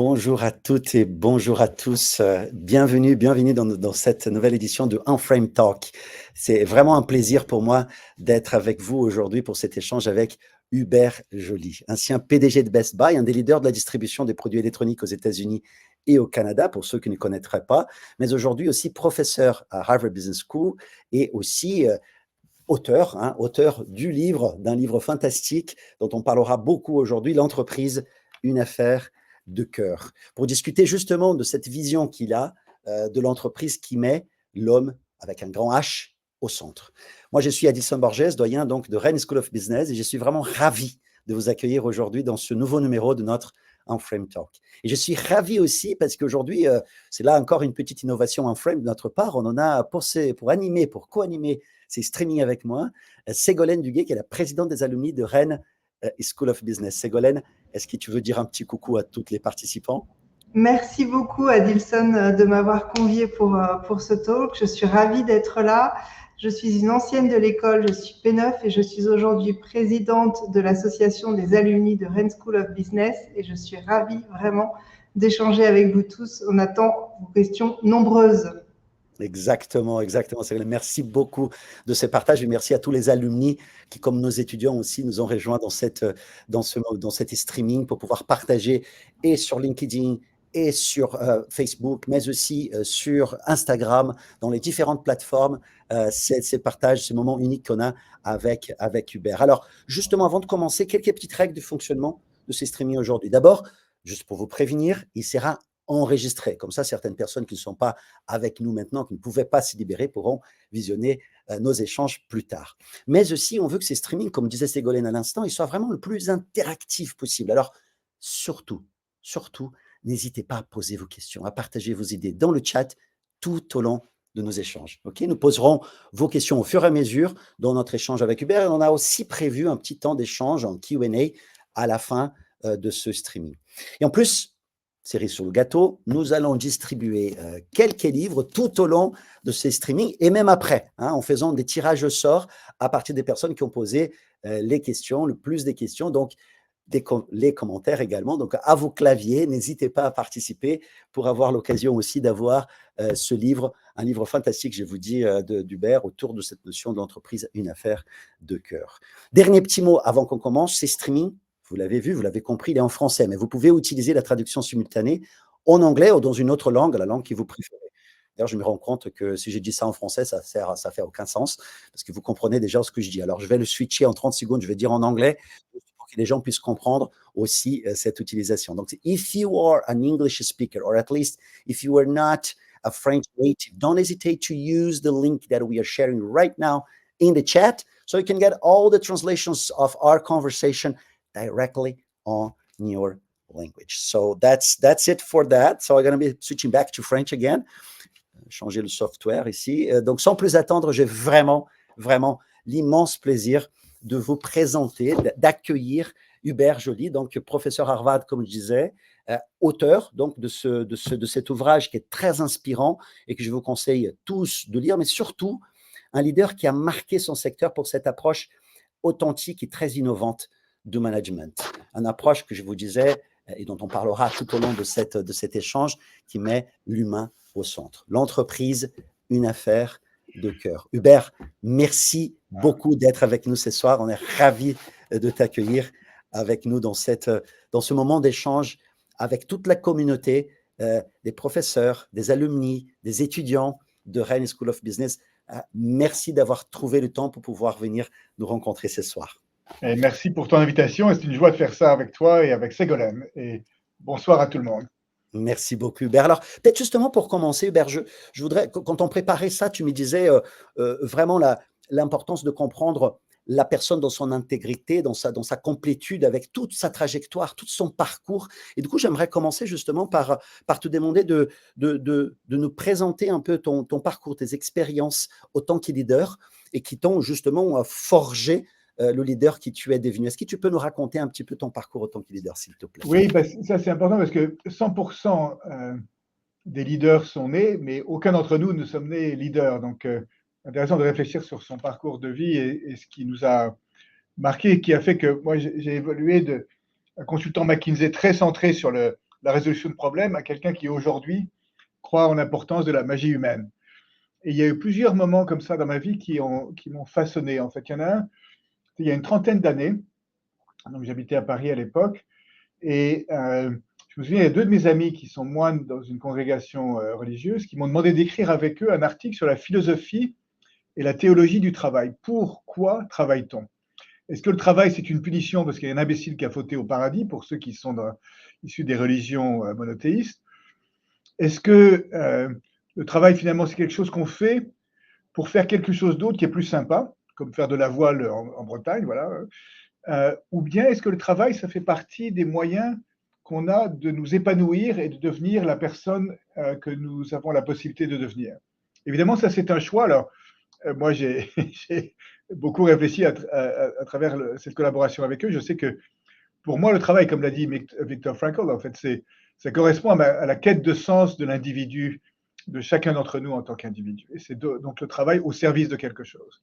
Bonjour à toutes et bonjour à tous. Bienvenue dans cette nouvelle édition de Unframe Talk. C'est vraiment un plaisir pour moi d'être avec vous aujourd'hui pour cet échange avec Hubert Joly, ancien PDG de Best Buy, un des leaders de la distribution des produits électroniques aux États-Unis et au Canada, pour ceux qui ne connaîtraient pas, mais aujourd'hui aussi professeur à Harvard Business School et aussi auteur d'un livre fantastique dont on parlera beaucoup aujourd'hui, L'entreprise, une affaire de cœur, pour discuter justement de cette vision qu'il a de l'entreprise qui met l'homme avec un grand H au centre. Moi, je suis Adilson Borges, doyen donc de Rennes School of Business, et je suis vraiment ravi de vous accueillir aujourd'hui dans ce nouveau numéro de notre Unframe Talk. Et je suis ravi aussi parce qu'aujourd'hui, c'est là encore une petite innovation Unframe de notre part. On en a pour co-animer ces streamings avec moi, Ségolène Duguay, qui est la présidente des alumni de Rennes School of Business. Ségolène, est-ce que tu veux dire un petit coucou à tous les participants? Merci beaucoup, Adilson, de m'avoir convié pour ce talk. Je suis ravie d'être là. Je suis une ancienne de l'école, je suis P9 et je suis aujourd'hui présidente de l'association des alumni de Rennes School of Business et je suis ravie vraiment d'échanger avec vous tous. On attend vos questions nombreuses. Exactement. Merci beaucoup de ce partage et merci à tous les alumni qui, comme nos étudiants aussi, nous ont rejoints dans cet streaming pour pouvoir partager et sur LinkedIn et sur Facebook, mais aussi sur Instagram, dans les différentes plateformes, ces partages, ces moments uniques qu'on a avec Hubert. Alors, justement, avant de commencer, quelques petites règles de fonctionnement de ces streamings aujourd'hui. D'abord, juste pour vous prévenir, il sera enregistré. Comme ça, certaines personnes qui ne sont pas avec nous maintenant, qui ne pouvaient pas s'y libérer, pourront visionner nos échanges plus tard. Mais aussi, on veut que ces streamings, comme disait Ségolène à l'instant, ils soient vraiment le plus interactifs possible. Alors, surtout, n'hésitez pas à poser vos questions, à partager vos idées dans le chat tout au long de nos échanges. Okay, nous poserons vos questions au fur et à mesure dans notre échange avec Hubert. Et on a aussi prévu un petit temps d'échange en Q&A à la fin de ce streaming. Et en plus, cerise sur le gâteau, nous allons distribuer quelques livres tout au long de ces streamings et même après, en faisant des tirages au sort à partir des personnes qui ont posé les questions, le plus des questions, donc les commentaires également. Donc, à vos claviers, n'hésitez pas à participer pour avoir l'occasion aussi d'avoir ce livre, un livre fantastique, je vous dis, d'Hubert autour de cette notion d'entreprise, une affaire de cœur. Dernier petit mot avant qu'on commence, ces streamings, vous l'avez vu, vous l'avez compris, il est en français, mais vous pouvez utiliser la traduction simultanée en anglais ou dans une autre langue, la langue que vous préférez. D'ailleurs, je me rends compte que si j'ai dit ça en français, ça fait aucun sens, parce que vous comprenez déjà ce que je dis. Alors, je vais le switcher en 30 secondes, je vais dire en anglais, pour que les gens puissent comprendre aussi cette utilisation. Donc, if you are an English speaker, or at least if you are not a French native, don't hesitate to use the link that we are sharing right now in the chat, so you can get all the translations of our conversation directly on your language. So that's it for that. So I'm going to be switching back to French again. Changer le software ici. Donc, sans plus attendre, j'ai vraiment l'immense plaisir de vous présenter, d'accueillir Hubert Joly, donc professeur Harvard, comme je disais, auteur donc de cet ouvrage qui est très inspirant et que je vous conseille tous de lire, mais surtout un leader qui a marqué son secteur pour cette approche authentique et très innovante de management. Une approche que je vous disais et dont on parlera tout au long de cet échange qui met l'humain au centre. L'entreprise, une affaire de cœur. Hubert, merci beaucoup d'être avec nous ce soir. On est ravis de t'accueillir avec nous dans ce moment d'échange avec toute la communauté des professeurs, des alumni, des étudiants de Rennes School of Business. Merci d'avoir trouvé le temps pour pouvoir venir nous rencontrer ce soir. Et merci pour ton invitation et c'est une joie de faire ça avec toi et avec Ségolène. Et bonsoir à tout le monde. Merci beaucoup, Hubert. Alors, peut-être justement pour commencer, Hubert, je voudrais, quand on préparait ça, tu me disais vraiment l'importance de comprendre la personne dans son intégrité, dans sa complétude, avec toute sa trajectoire, tout son parcours. Et du coup, j'aimerais commencer justement par te demander de nous présenter un peu ton parcours, tes expériences autant que leader et qui t'ont justement forgé le leader qui tu es devenu. Est-ce que tu peux nous raconter un petit peu ton parcours autant que leader, s'il te plaît? Oui, ça c'est important parce que 100% des leaders sont nés, mais aucun d'entre nous ne sommes nés leaders. Donc, intéressant de réfléchir sur son parcours de vie et ce qui nous a marqué, qui a fait que moi j'ai évolué d'un consultant McKinsey très centré sur le la résolution de problèmes à quelqu'un qui aujourd'hui croit en l'importance de la magie humaine. Et il y a eu plusieurs moments comme ça dans ma vie qui m'ont façonné. En fait, il y en a un, il y a une trentaine d'années, donc j'habitais à Paris à l'époque, et je me souviens, il y a deux de mes amis qui sont moines dans une congrégation religieuse qui m'ont demandé d'écrire avec eux un article sur la philosophie et la théologie du travail. Pourquoi travaille-t-on? Est-ce que le travail, c'est une punition parce qu'il y a un imbécile qui a fauté au paradis, pour ceux qui sont issus des religions monothéistes? Est-ce que le travail, finalement, c'est quelque chose qu'on fait pour faire quelque chose d'autre qui est plus sympa, comme faire de la voile en Bretagne, voilà. Ou bien est-ce que le travail, ça fait partie des moyens qu'on a de nous épanouir et de devenir la personne que nous avons la possibilité de devenir? Évidemment, ça, c'est un choix. Alors, moi, j'ai beaucoup réfléchi à travers cette collaboration avec eux. Je sais que pour moi, le travail, comme l'a dit Viktor Frankl, en fait, ça correspond à la quête de sens de l'individu, de chacun d'entre nous en tant qu'individu. Et c'est donc le travail au service de quelque chose.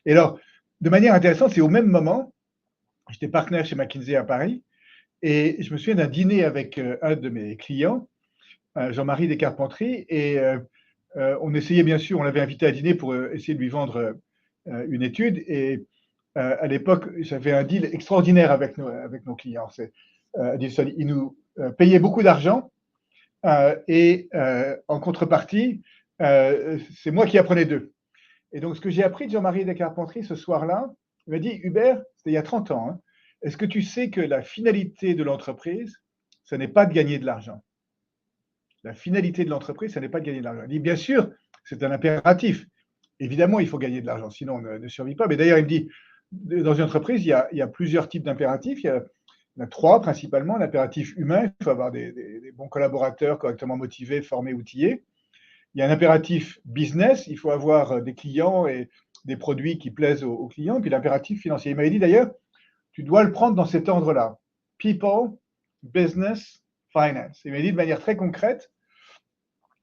Et alors, de manière intéressante, c'est au même moment, j'étais partenaire chez McKinsey à Paris, et je me souviens d'un dîner avec un de mes clients, Jean-Marie Descarpentries, et on essayait bien sûr, on l'avait invité à dîner pour essayer de lui vendre une étude, et à l'époque, j'avais un deal extraordinaire avec nos clients. Ils nous payaient beaucoup d'argent, et en contrepartie, c'est moi qui apprenais d'eux. Et donc, ce que j'ai appris de Jean-Marie Descarpentries ce soir-là, il m'a dit, Hubert, c'était il y a 30 ans, hein, est-ce que tu sais que la finalité de l'entreprise, ce n'est pas de gagner de l'argent? La finalité de l'entreprise, ce n'est pas de gagner de l'argent. Il dit, bien sûr, c'est un impératif. Évidemment, il faut gagner de l'argent, sinon on ne survit pas. Mais d'ailleurs, il me dit, dans une entreprise, il y a plusieurs types d'impératifs. Il y en a trois principalement. L'impératif humain, il faut avoir des bons collaborateurs correctement motivés, formés, outillés. Il y a un impératif business, il faut avoir des clients et des produits qui plaisent aux clients. Puis l'impératif financier. Il m'avait dit d'ailleurs, tu dois le prendre dans cet ordre-là. People, business, finance. Il m'a dit de manière très concrète,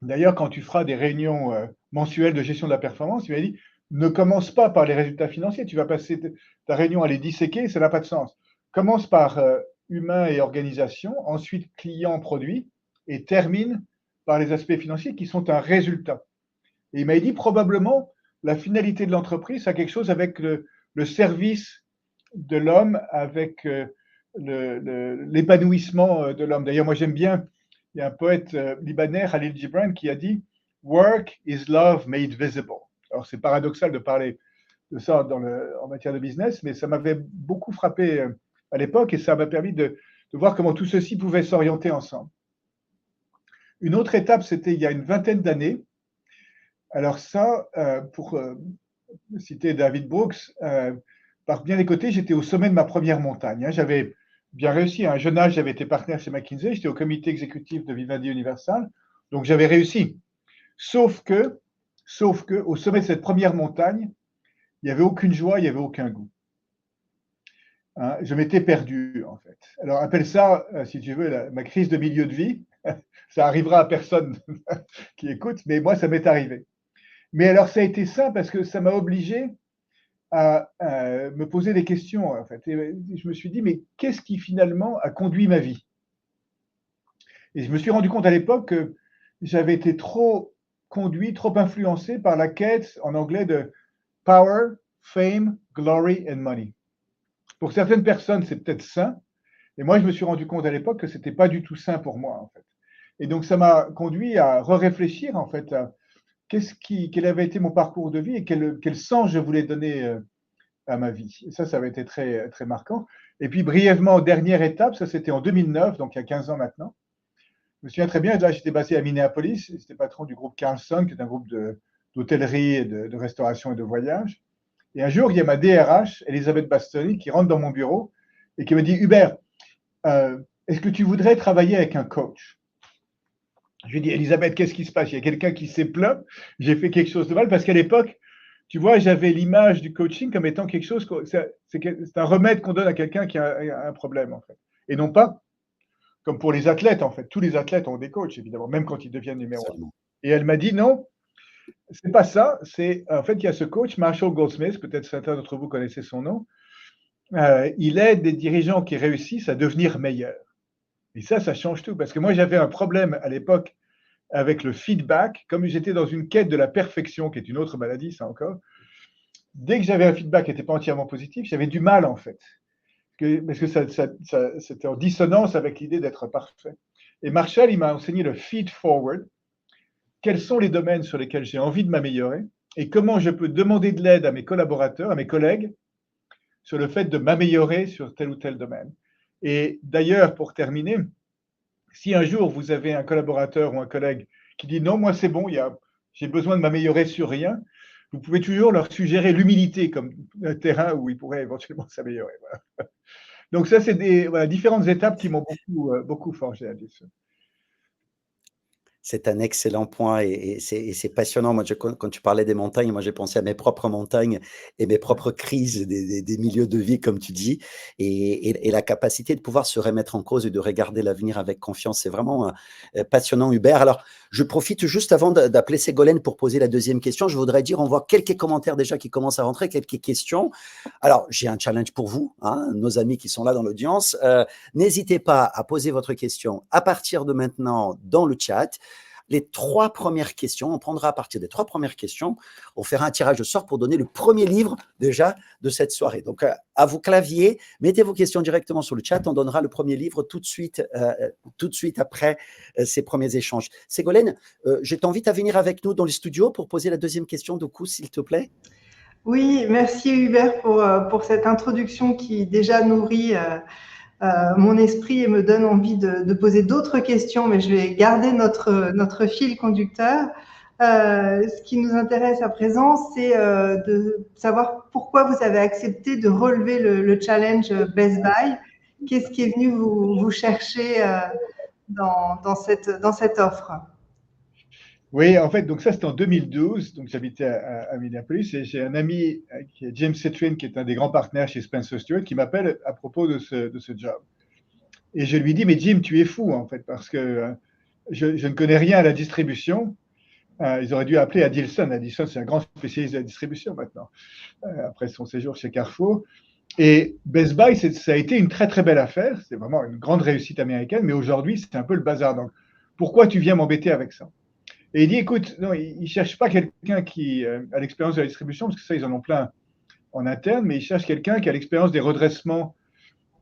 d'ailleurs, quand tu feras des réunions mensuelles de gestion de la performance, il m'a dit, ne commence pas par les résultats financiers. Tu vas passer ta réunion à les disséquer, ça n'a pas de sens. Commence par humain et organisation, ensuite client, produit, et termine par les aspects financiers qui sont un résultat. Et il m'a dit, probablement, la finalité de l'entreprise, c'est quelque chose avec le service de l'homme, avec l'épanouissement de l'homme. D'ailleurs, moi, j'aime bien, il y a un poète libanais, Khalil Gibran, qui a dit « Work is love made visible ». Alors, c'est paradoxal de parler de ça en matière de business, mais ça m'avait beaucoup frappé à l'époque et ça m'a permis de voir comment tout ceci pouvait s'orienter ensemble. Une autre étape, c'était il y a une vingtaine d'années. Alors ça, pour citer David Brooks, par bien des côtés, j'étais au sommet de ma première montagne. J'avais bien réussi. À un jeune âge, j'avais été partenaire chez McKinsey, j'étais au comité exécutif de Vivendi Universal, donc j'avais réussi. Sauf que, au sommet de cette première montagne, il n'y avait aucune joie, il n'y avait aucun goût. Hein, je m'étais perdu, en fait. Alors, appelle ça, si tu veux, ma crise de milieu de vie. Ça arrivera à personne qui écoute, mais moi, ça m'est arrivé. Mais alors, ça a été ça parce que ça m'a obligé à me poser des questions, en fait. Et je me suis dit, mais qu'est-ce qui finalement a conduit ma vie? Et je me suis rendu compte à l'époque que j'avais été trop conduit, trop influencé par la quête, en anglais, de power, fame, glory and money. Pour certaines personnes, c'est peut-être sain. Et moi, je me suis rendu compte à l'époque que ce n'était pas du tout sain pour moi, en fait. Et donc, ça m'a conduit à réfléchir, en fait, à quel avait été mon parcours de vie et quel sens je voulais donner à ma vie. Et ça avait été très, très marquant. Et puis, brièvement, dernière étape, ça c'était en 2009, donc il y a 15 ans maintenant. Je me souviens très bien, là, j'étais basé à Minneapolis, j'étais patron du groupe Carlson, qui est un groupe d'hôtellerie, et de restauration et de voyage. Et un jour, il y a ma DRH, Elisabeth Bastoni, qui rentre dans mon bureau et qui me dit, Hubert, est-ce que tu voudrais travailler avec un coach? Je lui dis, Elisabeth, qu'est-ce qui se passe? Il y a quelqu'un qui s'est plaint, j'ai fait quelque chose de mal, parce qu'à l'époque, tu vois, j'avais l'image du coaching comme étant quelque chose, c'est un remède qu'on donne à quelqu'un qui a un problème, en fait. Et non pas, comme pour les athlètes, en fait. Tous les athlètes ont des coachs, évidemment, même quand ils deviennent numéro 1. Et elle m'a dit, non, c'est pas ça. En fait, il y a ce coach, Marshall Goldsmith, peut-être certains d'entre vous connaissez son nom. Il aide des dirigeants qui réussissent à devenir meilleurs. Et ça change tout. Parce que moi, j'avais un problème à l'époque avec le feedback. Comme j'étais dans une quête de la perfection, qui est une autre maladie, ça encore, dès que j'avais un feedback qui n'était pas entièrement positif, j'avais du mal, en fait. Parce que c'était en dissonance avec l'idée d'être parfait. Et Marshall, il m'a enseigné le feed forward. Quels sont les domaines sur lesquels j'ai envie de m'améliorer et comment je peux demander de l'aide à mes collaborateurs, à mes collègues, sur le fait de m'améliorer sur tel ou tel domaine. Et d'ailleurs, pour terminer, si un jour vous avez un collaborateur ou un collègue qui dit non, moi c'est bon, j'ai besoin de m'améliorer sur rien, vous pouvez toujours leur suggérer l'humilité comme un terrain où ils pourraient éventuellement s'améliorer. Voilà. Donc ça, c'est des différentes étapes qui m'ont beaucoup forgé à dire ça. C'est un excellent point et c'est passionnant. Moi, quand tu parlais des montagnes, moi, j'ai pensé à mes propres montagnes et mes propres crises des milieux de vie, comme tu dis, et la capacité de pouvoir se remettre en cause et de regarder l'avenir avec confiance. C'est vraiment passionnant, Hubert. Alors, je profite juste avant d'appeler Ségolène pour poser la deuxième question. Je voudrais dire, on voit quelques commentaires déjà qui commencent à rentrer, quelques questions. Alors, j'ai un challenge pour vous, hein, nos amis qui sont là dans l'audience. N'hésitez pas à poser votre question à partir de maintenant dans le chat. Les 3 premières questions, on prendra à partir des 3 premières questions, on fera un tirage au sort pour donner le premier livre déjà de cette soirée. Donc, à vos claviers, mettez vos questions directement sur le chat, on donnera le premier livre tout de suite après ces premiers échanges. Ségolène, je t'invite à venir avec nous dans le studio pour poser la deuxième question de coup, s'il te plaît. Oui, merci Hubert pour cette introduction qui déjà nourrit mon esprit et me donne envie de poser d'autres questions, mais je vais garder notre fil conducteur. Ce qui nous intéresse à présent, c'est de savoir pourquoi vous avez accepté de relever le challenge Best Buy. Qu'est-ce qui est venu vous chercher dans cette offre? Oui, en fait, donc ça, c'était en 2012. Donc, j'habitais à Minneapolis et j'ai un ami qui est James Citrin, qui est un des grands partenaires chez Spencer Stuart, qui m'appelle à propos de ce job. Et je lui dis, mais Jim, tu es fou, en fait, parce que je ne connais rien à la distribution. Ils auraient dû appeler Adilson. Adilson, c'est un grand spécialiste de la distribution maintenant, après son séjour chez Carrefour. Et Best Buy, ça a été une très, très belle affaire. C'est vraiment une grande réussite américaine, mais aujourd'hui, c'est un peu le bazar. Donc, pourquoi tu viens m'embêter avec ça? Et il dit, écoute, non, il ne cherche pas quelqu'un qui a l'expérience de la distribution, parce que ça, ils en ont plein en interne, mais il cherche quelqu'un qui a l'expérience des redressements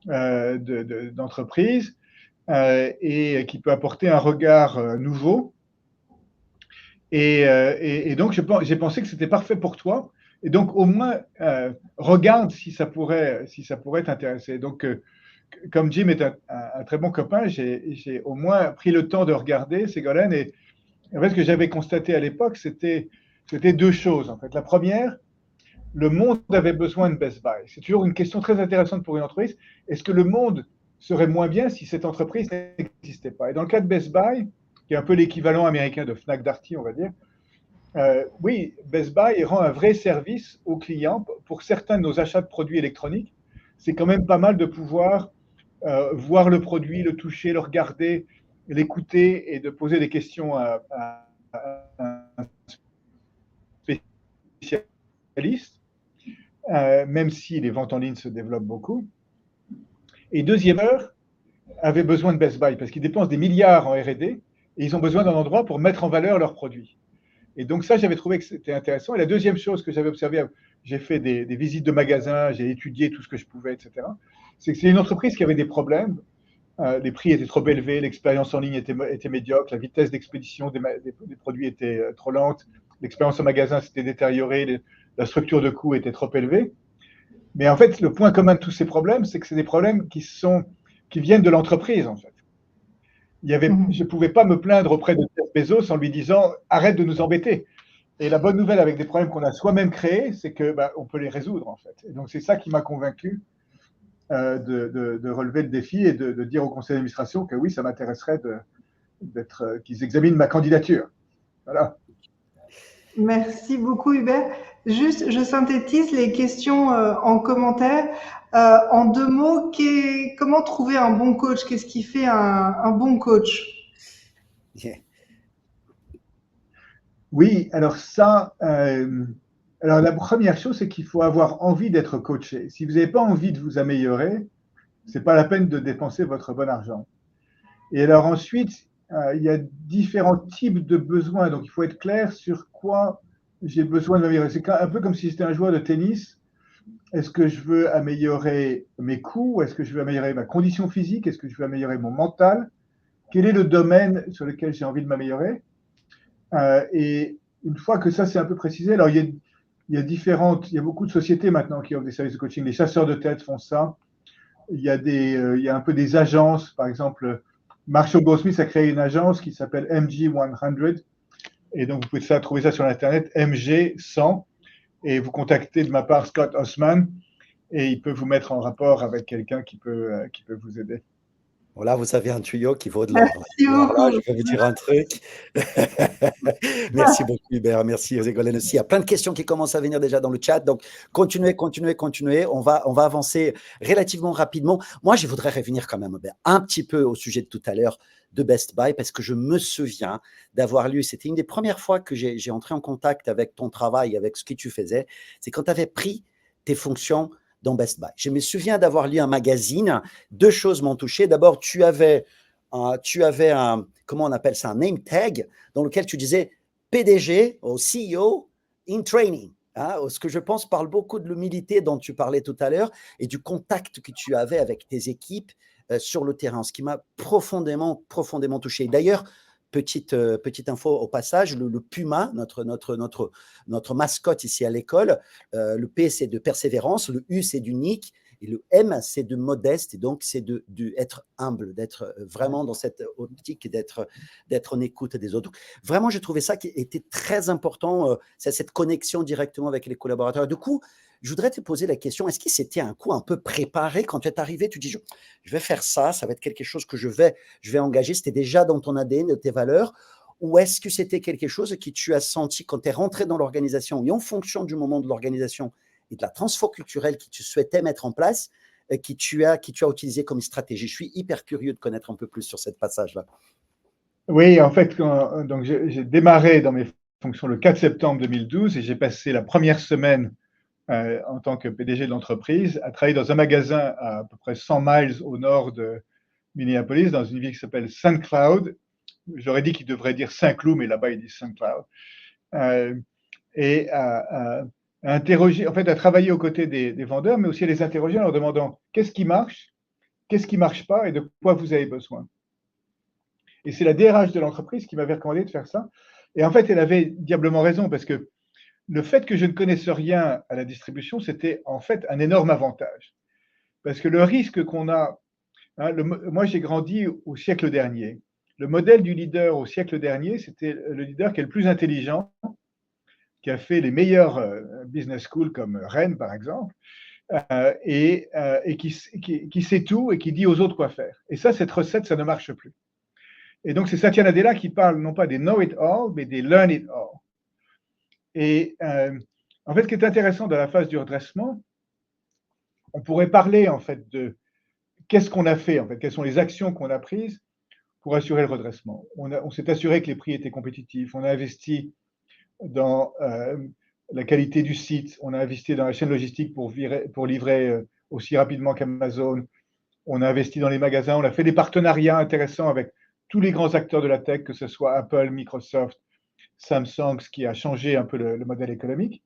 d'entreprise et qui peut apporter un regard nouveau. Et donc, j'ai pensé que c'était parfait pour toi. Et donc, au moins, regarde si ça pourrait t'intéresser. Donc, comme Jim est un très bon copain, j'ai au moins pris le temps de regarder Ségolène. Et en fait, ce que j'avais constaté à l'époque, c'était 2 choses. En fait, la première, le monde avait besoin de Best Buy. C'est toujours une question très intéressante pour une entreprise. Est-ce que le monde serait moins bien si cette entreprise n'existait pas? Et dans le cas de Best Buy, qui est un peu l'équivalent américain de Fnac Darty, on va dire, oui, Best Buy rend un vrai service aux clients. Pour certains de nos achats de produits électroniques, c'est quand même pas mal de pouvoir voir le produit, le toucher, le regarder, l'écouter et de poser des questions à un spécialiste, même si les ventes en ligne se développent beaucoup. Et deuxième heure, avaient besoin de Best Buy parce qu'ils dépensent des milliards en R&D et ils ont besoin d'un endroit pour mettre en valeur leurs produits. Et donc ça, j'avais trouvé que c'était intéressant. Et la deuxième chose que j'avais observé, j'ai fait des visites de magasins, j'ai étudié tout ce que je pouvais, etc. C'est que c'est une entreprise qui avait des problèmes. Les prix étaient trop élevés, l'expérience en ligne était médiocre, la vitesse d'expédition des produits était trop lente, l'expérience en magasin s'était détériorée, la structure de coût était trop élevée. Mais en fait, le point commun de tous ces problèmes, c'est que c'est des problèmes qui viennent de l'entreprise, en fait. Je ne pouvais pas me plaindre auprès de Jeff Bezos en lui disant « arrête de nous embêter ». Et la bonne nouvelle avec des problèmes qu'on a soi-même créés, c'est qu'on peut les résoudre, en fait. Et donc, c'est ça qui m'a convaincu de relever le défi et de dire au conseil d'administration que oui, ça m'intéresserait qu'ils examinent ma candidature. Voilà. Merci beaucoup Hubert. Juste, je synthétise les questions en commentaire. En 2 mots, comment trouver un bon coach? Qu'est-ce qui fait un bon coach? Yeah. Oui, alors ça, alors la première chose, c'est qu'il faut avoir envie d'être coaché. Si vous n'avez pas envie de vous améliorer, c'est pas la peine de dépenser votre bon argent. Et alors ensuite, il y a différents types de besoins. Donc, il faut être clair sur quoi j'ai besoin de m'améliorer. C'est un peu comme si j'étais un joueur de tennis. Est-ce que je veux améliorer mes coups? Est-ce que je veux améliorer ma condition physique? Est-ce que je veux améliorer mon mental? Quel est le domaine sur lequel j'ai envie de m'améliorer? Et une fois que ça c'est un peu précisé, alors il y a beaucoup de sociétés maintenant qui offrent des services de coaching. Les chasseurs de tête font ça. Il y a un peu des agences, par exemple, Marshall Goldsmith a créé une agence qui s'appelle MG100. Et donc, vous pouvez trouver ça sur Internet, MG100. Et vous contactez de ma part Scott Osman et il peut vous mettre en rapport avec quelqu'un qui peut vous aider. Voilà, vous avez un tuyau qui vaut de l'or. Merci Alors là, beaucoup. je vais vous dire un truc. Merci beaucoup, Hubert. Merci, Ségolène aussi. Il y a plein de questions qui commencent à venir déjà dans le chat. Donc, continuez. On va avancer relativement rapidement. Moi, je voudrais revenir quand même, Hubert, un petit peu au sujet de tout à l'heure de Best Buy, parce que je me souviens d'avoir lu, c'était une des premières fois que j'ai entré en contact avec ton travail, avec ce que tu faisais, c'est quand tu avais pris tes fonctions dans Best Buy. Je me souviens d'avoir lu un magazine. Deux choses m'ont touché. D'abord, tu avais un, comment on appelle ça, un name tag dans lequel tu disais PDG ou CEO in training. Hein, ce que je pense parle beaucoup de l'humilité dont tu parlais tout à l'heure et du contact que tu avais avec tes équipes sur le terrain, ce qui m'a profondément touché. D'ailleurs, petite info au passage, le Puma, notre mascotte ici à l'école, le P c'est de persévérance, le U c'est d'unique, et le M c'est de modeste, et donc c'est d'être humble, d'être vraiment dans cette optique, d'être en écoute des autres. Vraiment, j'ai trouvé ça qui était très important, cette connexion directement avec les collaborateurs. Du coup, je voudrais te poser la question, est-ce que c'était un coup un peu préparé quand tu es arrivé? Tu dis, je vais faire ça va être quelque chose que je vais engager. C'était déjà dans ton ADN, de tes valeurs? Ou est-ce que c'était quelque chose que tu as senti quand tu es rentré dans l'organisation et en fonction du moment de l'organisation et de la transfo culturelle que tu souhaitais mettre en place, que tu as utilisé comme stratégie? Je suis hyper curieux de connaître un peu plus sur cette passage-là. Oui, en fait, donc j'ai démarré dans mes fonctions le 4 septembre 2012 et j'ai passé la première semaine en tant que PDG de l'entreprise à travailler dans un magasin à peu près 100 miles au nord de Minneapolis, dans une ville qui s'appelle St. Cloud. J'aurais dit qu'il devrait dire Saint-Cloud, mais là-bas, il dit St. Cloud. Et à interroger, en fait, à travailler aux côtés des vendeurs, mais aussi à les interroger en leur demandant qu'est-ce qui marche pas et de quoi vous avez besoin. Et c'est la DRH de l'entreprise qui m'avait recommandé de faire ça. Et en fait, elle avait diablement raison, parce que le fait que je ne connaisse rien à la distribution, c'était en fait un énorme avantage. Parce que le risque qu'on a, hein, moi j'ai grandi au siècle dernier. Le modèle du leader au siècle dernier, c'était le leader qui est le plus intelligent, qui a fait les meilleures business schools comme Rennes par exemple, et qui sait tout et qui dit aux autres quoi faire. Et ça, cette recette, ça ne marche plus. Et donc c'est Satya Nadella qui parle non pas des know-it-all, mais des learn-it-all. Et en fait, ce qui est intéressant dans la phase du redressement, on pourrait parler en fait de qu'est-ce qu'on a fait, en fait, quelles sont les actions qu'on a prises pour assurer le redressement. On s'est assuré que les prix étaient compétitifs, on a investi dans la qualité du site, on a investi dans la chaîne logistique pour livrer aussi rapidement qu'Amazon, on a investi dans les magasins, on a fait des partenariats intéressants avec tous les grands acteurs de la tech, que ce soit Apple, Microsoft, Samsung, ce qui a changé un peu le modèle économique.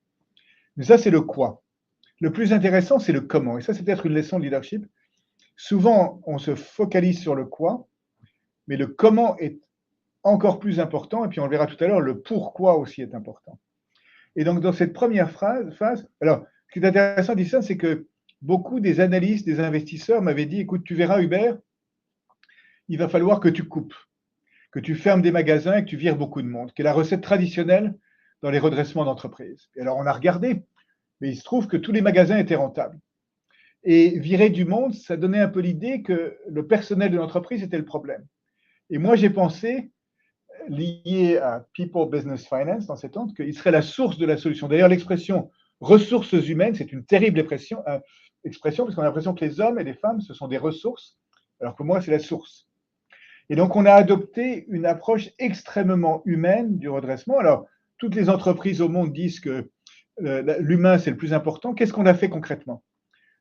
Mais ça, c'est le quoi. Le plus intéressant, c'est le comment. Et ça, c'est peut-être une leçon de leadership. Souvent, on se focalise sur le quoi, mais le comment est encore plus important. Et puis, on le verra tout à l'heure, le pourquoi aussi est important. Et donc, dans cette première phase, alors, ce qui est intéressant d'ici, c'est que beaucoup des analystes, des investisseurs m'avaient dit, écoute, tu verras, Hubert, il va falloir que tu coupes, que tu fermes des magasins et que tu vires beaucoup de monde, qui est la recette traditionnelle dans les redressements d'entreprise. Et alors, on a regardé, mais il se trouve que tous les magasins étaient rentables. Et virer du monde, ça donnait un peu l'idée que le personnel de l'entreprise était le problème. Et moi, j'ai pensé, lié à People, Business, Finance, dans cette onde, qu'il serait la source de la solution. D'ailleurs, l'expression ressources humaines, c'est une terrible expression parce qu'on a l'impression que les hommes et les femmes, ce sont des ressources, alors que moi, c'est la source. Et donc, on a adopté une approche extrêmement humaine du redressement. Alors, toutes les entreprises au monde disent que l'humain, c'est le plus important. Qu'est-ce qu'on a fait concrètement?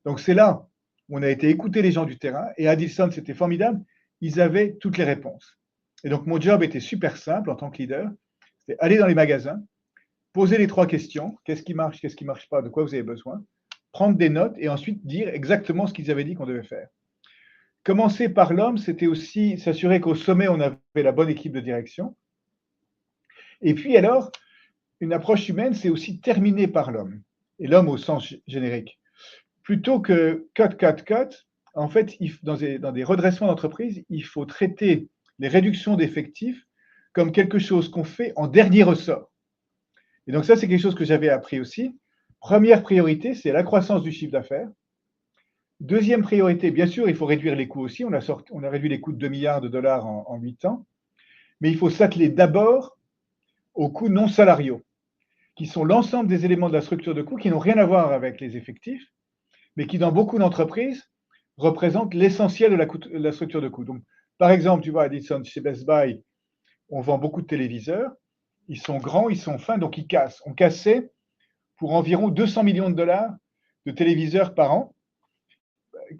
Donc, c'est là où on a été écouter les gens du terrain. Et Addison, c'était formidable. ils avaient toutes les réponses. Et donc, mon job était super simple en tant que leader. C'était aller dans les magasins, poser les 3 questions. Qu'est-ce qui marche pas, de quoi vous avez besoin? Prendre des notes et ensuite dire exactement ce qu'ils avaient dit qu'on devait faire. Commencer par l'homme, c'était aussi s'assurer qu'au sommet, on avait la bonne équipe de direction. Et puis alors, une approche humaine, c'est aussi terminer par l'homme. Et l'homme au sens générique. Plutôt que cut, en fait, dans des redressements d'entreprise, il faut traiter les réductions d'effectifs comme quelque chose qu'on fait en dernier ressort. Et donc ça, c'est quelque chose que j'avais appris aussi. Première priorité, c'est la croissance du chiffre d'affaires. Deuxième priorité, bien sûr, il faut réduire les coûts aussi. On a réduit les coûts de 2 milliards de dollars en 8 ans. Mais il faut s'atteler d'abord aux coûts non salariaux, qui sont l'ensemble des éléments de la structure de coûts qui n'ont rien à voir avec les effectifs, mais qui, dans beaucoup d'entreprises, représentent l'essentiel de la structure de coûts. Donc, par exemple, tu vois, à Edison, chez Best Buy, on vend beaucoup de téléviseurs. Ils sont grands, ils sont fins, donc ils cassent. On cassait pour environ 200 millions de dollars de téléviseurs par an.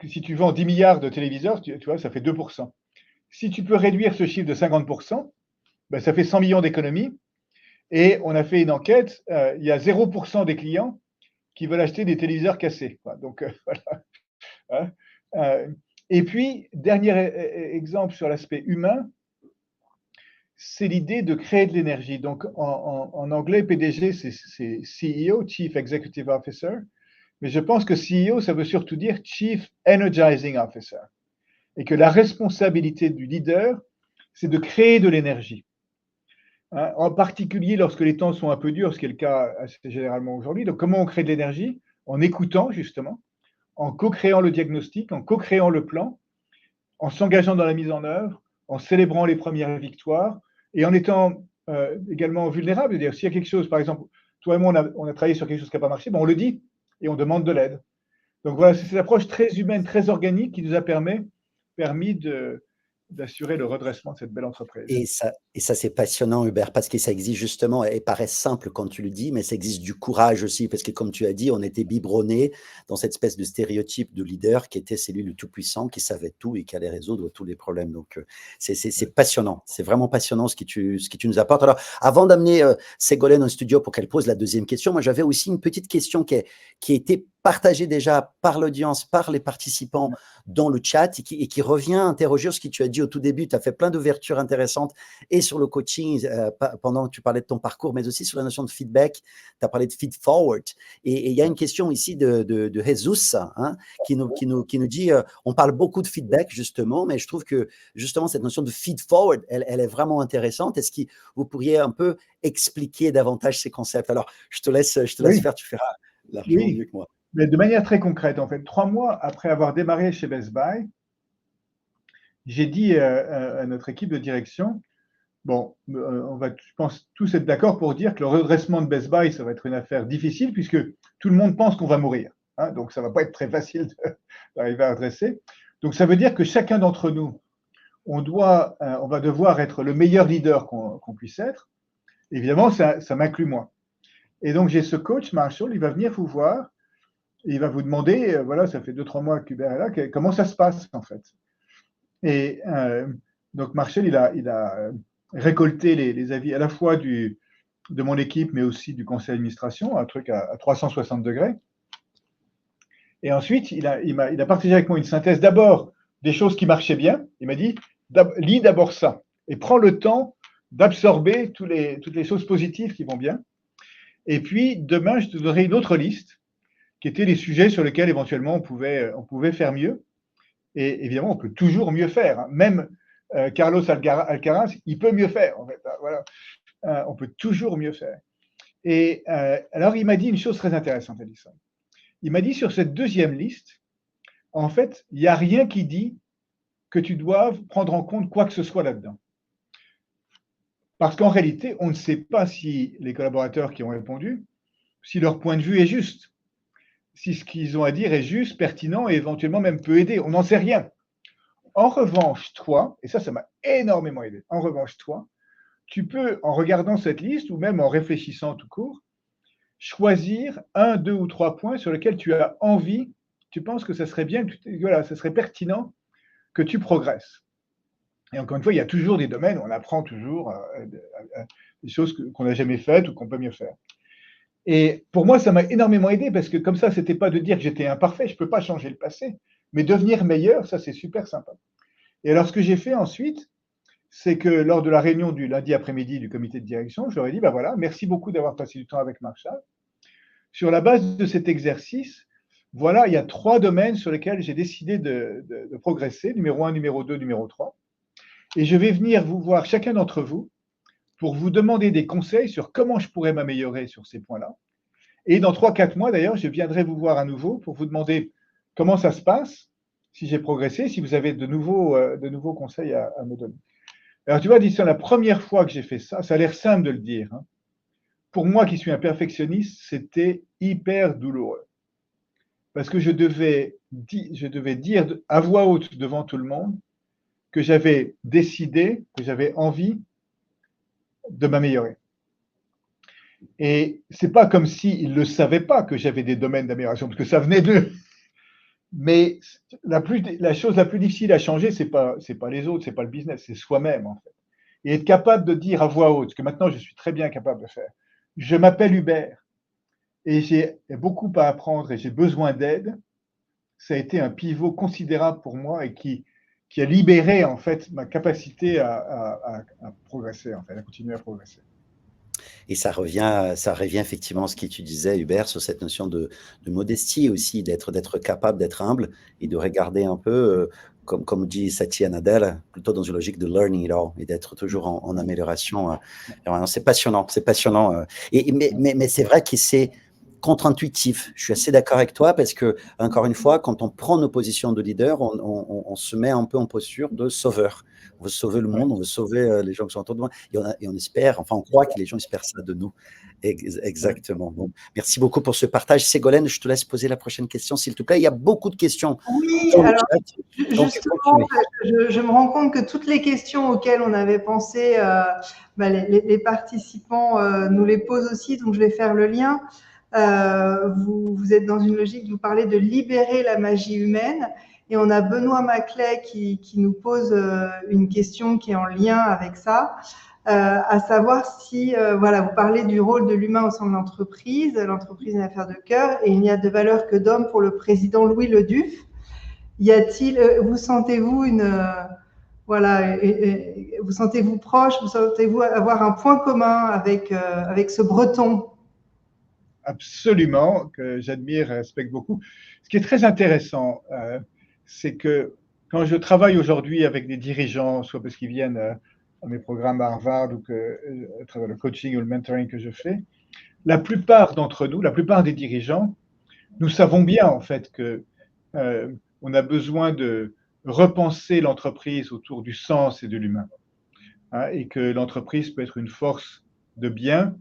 Si tu vends 10 milliards de téléviseurs, tu vois, ça fait 2%. Si tu peux réduire ce chiffre de 50%, ben, ça fait 100 millions d'économies. Et on a fait une enquête, il y a 0% des clients qui veulent acheter des téléviseurs cassés. Donc, voilà. Et puis, dernier exemple sur l'aspect humain, c'est l'idée de créer de l'énergie. Donc, en anglais, PDG, c'est CEO, Chief Executive Officer. Mais je pense que CEO, ça veut surtout dire Chief Energizing Officer. Et que la responsabilité du leader, c'est de créer de l'énergie. En particulier lorsque les temps sont un peu durs, ce qui est le cas assez généralement aujourd'hui. Donc, comment on crée de l'énergie? En écoutant, justement, en co-créant le diagnostic, en co-créant le plan, en s'engageant dans la mise en œuvre, en célébrant les premières victoires et en étant également vulnérable. C'est-à-dire, s'il y a quelque chose, par exemple, toi et moi, on a travaillé sur quelque chose qui n'a pas marché, ben on le dit et on demande de l'aide. Donc voilà, c'est cette approche très humaine, très organique qui nous a permis d'assurer le redressement de cette belle entreprise. Et ça c'est passionnant, Hubert, parce que ça existe justement, et paraît simple quand tu le dis, mais ça existe du courage aussi, parce que comme tu as dit, on était biberonnés dans cette espèce de stéréotype de leader qui était celui le tout-puissant, qui savait tout et qui allait résoudre tous les problèmes. Donc, c'est passionnant, c'est vraiment passionnant ce que tu nous apportes. Alors, avant d'amener Ségolène au studio pour qu'elle pose la deuxième question, moi j'avais aussi une petite question qui a été partagée déjà par l'audience, par les participants dans le chat et qui revient interroger ce que tu as dit au tout début. Tu as fait plein d'ouvertures intéressantes et sur le coaching pendant que tu parlais de ton parcours, mais aussi sur la notion de feedback. Tu as parlé de feed forward. Et il y a une question ici de Jesus qui nous dit, on parle beaucoup de feedback justement, mais je trouve que justement cette notion de feed forward, elle est vraiment intéressante. Est-ce que vous pourriez un peu expliquer davantage ces concepts? Alors, je te laisse faire, tu feras largement mieux que moi. Mais de manière très concrète, en fait, 3 mois après avoir démarré chez Best Buy, j'ai dit à notre équipe de direction, bon, on va, je pense, tous être d'accord pour dire que le redressement de Best Buy, ça va être une affaire difficile puisque tout le monde pense qu'on va mourir. Donc, ça ne va pas être très facile d'arriver à redresser. Donc, ça veut dire que chacun d'entre nous, on va devoir être le meilleur leader qu'on puisse être. Évidemment, ça m'inclut moi. Et donc, j'ai ce coach, Marshall, il va venir vous voir. Et il va vous demander, voilà, ça fait 2-3 mois qu'Hubert est là, comment ça se passe en fait. Et donc Marshall, il a récolté les avis à la fois de mon équipe, mais aussi du conseil d'administration, un truc à 360 degrés. Et ensuite, il a partagé avec moi une synthèse d'abord des choses qui marchaient bien. Il m'a dit, lis d'abord ça et prends le temps d'absorber toutes les choses positives qui vont bien. Et puis, demain, je te donnerai une autre liste qui étaient les sujets sur lesquels éventuellement on pouvait faire mieux. Et évidemment, on peut toujours mieux faire. Même Carlos Alcaraz, il peut mieux faire. En fait. Voilà. On peut toujours mieux faire. Et alors, il m'a dit une chose très intéressante, Edison. Il m'a dit sur cette deuxième liste, en fait, il n'y a rien qui dit que tu doives prendre en compte quoi que ce soit là-dedans. Parce qu'en réalité, on ne sait pas si les collaborateurs qui ont répondu, si leur point de vue est juste. Si ce qu'ils ont à dire est juste, pertinent et éventuellement même peut aider. On n'en sait rien. En revanche, toi, et ça m'a énormément aidé, en revanche, toi, tu peux, en regardant cette liste ou même en réfléchissant tout court, choisir 1, 2 ou 3 points sur lesquels tu as envie, tu penses que ça serait bien, voilà, ça serait pertinent que tu progresses. Et encore une fois, il y a toujours des domaines où on apprend toujours des choses qu'on n'a jamais faites ou qu'on peut mieux faire. Et pour moi, ça m'a énormément aidé parce que comme ça, c'était pas de dire que j'étais imparfait, je peux pas changer le passé, mais devenir meilleur, ça c'est super sympa. Et alors, ce que j'ai fait ensuite, c'est que lors de la réunion du lundi après-midi du comité de direction, je leur ai dit, ben voilà, merci beaucoup d'avoir passé du temps avec Marshall. Sur la base de cet exercice, voilà, il y a 3 domaines sur lesquels j'ai décidé de progresser, numéro 1, numéro 2, numéro 3. Et je vais venir vous voir, chacun d'entre vous, pour vous demander des conseils sur comment je pourrais m'améliorer sur ces points-là. Et dans 3-4 mois, d'ailleurs, je viendrai vous voir à nouveau pour vous demander comment ça se passe, si j'ai progressé, si vous avez de nouveaux conseils à me donner. Alors, tu vois, Dilson, la première fois que j'ai fait ça, ça a l'air simple de le dire. Hein. Pour moi qui suis un perfectionniste, c'était hyper douloureux. Parce que je devais dire à voix haute devant tout le monde que j'avais décidé, que j'avais envie de m'améliorer. Et c'est pas comme s'ils ne le savaient pas que j'avais des domaines d'amélioration, parce que ça venait d'eux. Mais la chose la plus difficile à changer, c'est pas les autres, c'est pas le business, c'est soi-même en fait. Et être capable de dire à voix haute, ce que maintenant je suis très bien capable de faire. Je m'appelle Hubert et j'ai beaucoup à apprendre et j'ai besoin d'aide. Ça a été un pivot considérable pour moi et qui a libéré en fait ma capacité à progresser, en fait, à continuer à progresser. Et ça revient effectivement à ce que tu disais, Hubert, sur cette notion de modestie aussi, d'être capable d'être humble et de regarder un peu, comme dit Satya Nadella, plutôt dans une logique de learning it all et d'être toujours en amélioration. C'est passionnant, c'est passionnant. Mais c'est vrai que c'est contre-intuitif. Je suis assez d'accord avec toi parce que, encore une fois, quand on prend nos positions de leader, on se met un peu en posture de sauveur. On veut sauver le monde, on veut sauver les gens qui sont autour de nous. Et on espère, enfin, on croit que les gens espèrent ça de nous. Exactement. Bon, merci beaucoup pour ce partage. Ségolène, je te laisse poser la prochaine question, s'il te plaît. Il y a beaucoup de questions. Oui, alors, justement, je me rends compte que toutes les questions auxquelles on avait pensé, les participants nous les posent aussi, donc je vais faire le lien. Vous êtes dans une logique, vous parlez de libérer la magie humaine. Et on a Benoît Maclay qui nous pose une question qui est en lien avec ça, à savoir si, vous parlez du rôle de l'humain au sein de l'entreprise est une affaire de cœur, et il n'y a de valeur que d'homme pour le président Louis Leduf. Y a-t-il, vous sentez-vous vous sentez-vous proche, vous sentez-vous avoir un point commun avec ce Breton? Absolument, que j'admire et respecte beaucoup. Ce qui est très intéressant, c'est que quand je travaille aujourd'hui avec des dirigeants, soit parce qu'ils viennent à mes programmes à Harvard ou à travers le coaching ou le mentoring que je fais, la plupart d'entre nous, la plupart des dirigeants, nous savons bien en fait que on a besoin de repenser l'entreprise autour du sens et de l'humain, hein, et que l'entreprise peut être une force de bien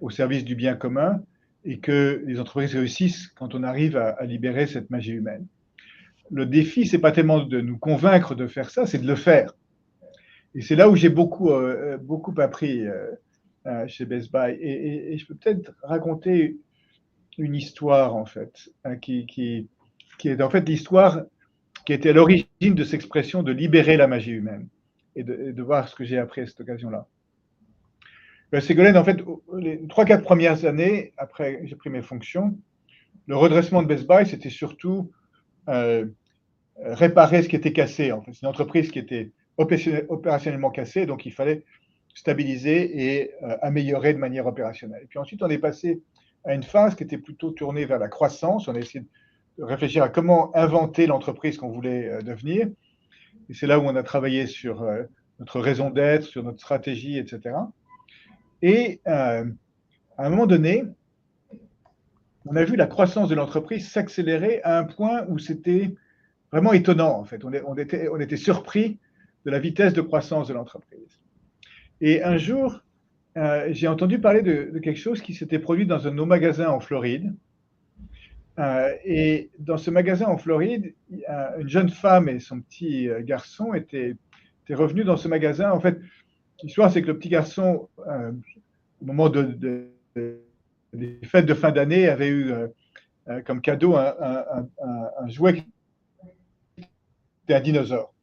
au service du bien commun, et que les entreprises réussissent quand on arrive à libérer cette magie humaine. Le défi, c'est pas tellement de nous convaincre de faire ça, c'est de le faire. Et c'est là où j'ai beaucoup appris chez Best Buy. Et je peux peut-être raconter une histoire, en fait, hein, qui est en fait l'histoire qui était à l'origine de cette expression de libérer la magie humaine et de voir ce que j'ai appris à cette occasion-là. Ségolène, en fait, les 3-4 premières années, après j'ai pris mes fonctions, le redressement de Best Buy, c'était surtout réparer ce qui était cassé. En fait, c'est une entreprise qui était opérationnellement cassée, donc il fallait stabiliser et améliorer de manière opérationnelle. Et puis ensuite, on est passé à une phase qui était plutôt tournée vers la croissance. On a essayé de réfléchir à comment inventer l'entreprise qu'on voulait devenir. Et c'est là où on a travaillé sur notre raison d'être, sur notre stratégie, etc. Et à un moment donné, on a vu la croissance de l'entreprise s'accélérer à un point où c'était vraiment étonnant, en fait. On était surpris de la vitesse de croissance de l'entreprise. Et un jour, j'ai entendu parler de quelque chose qui s'était produit dans un de nos magasins en Floride. Et dans ce magasin en Floride, une jeune femme et son petit garçon étaient revenus dans ce magasin. En fait, l'histoire, c'est que le petit garçon, au moment des fêtes de fin d'année, avait eu comme cadeau un jouet qui était un dinosaure.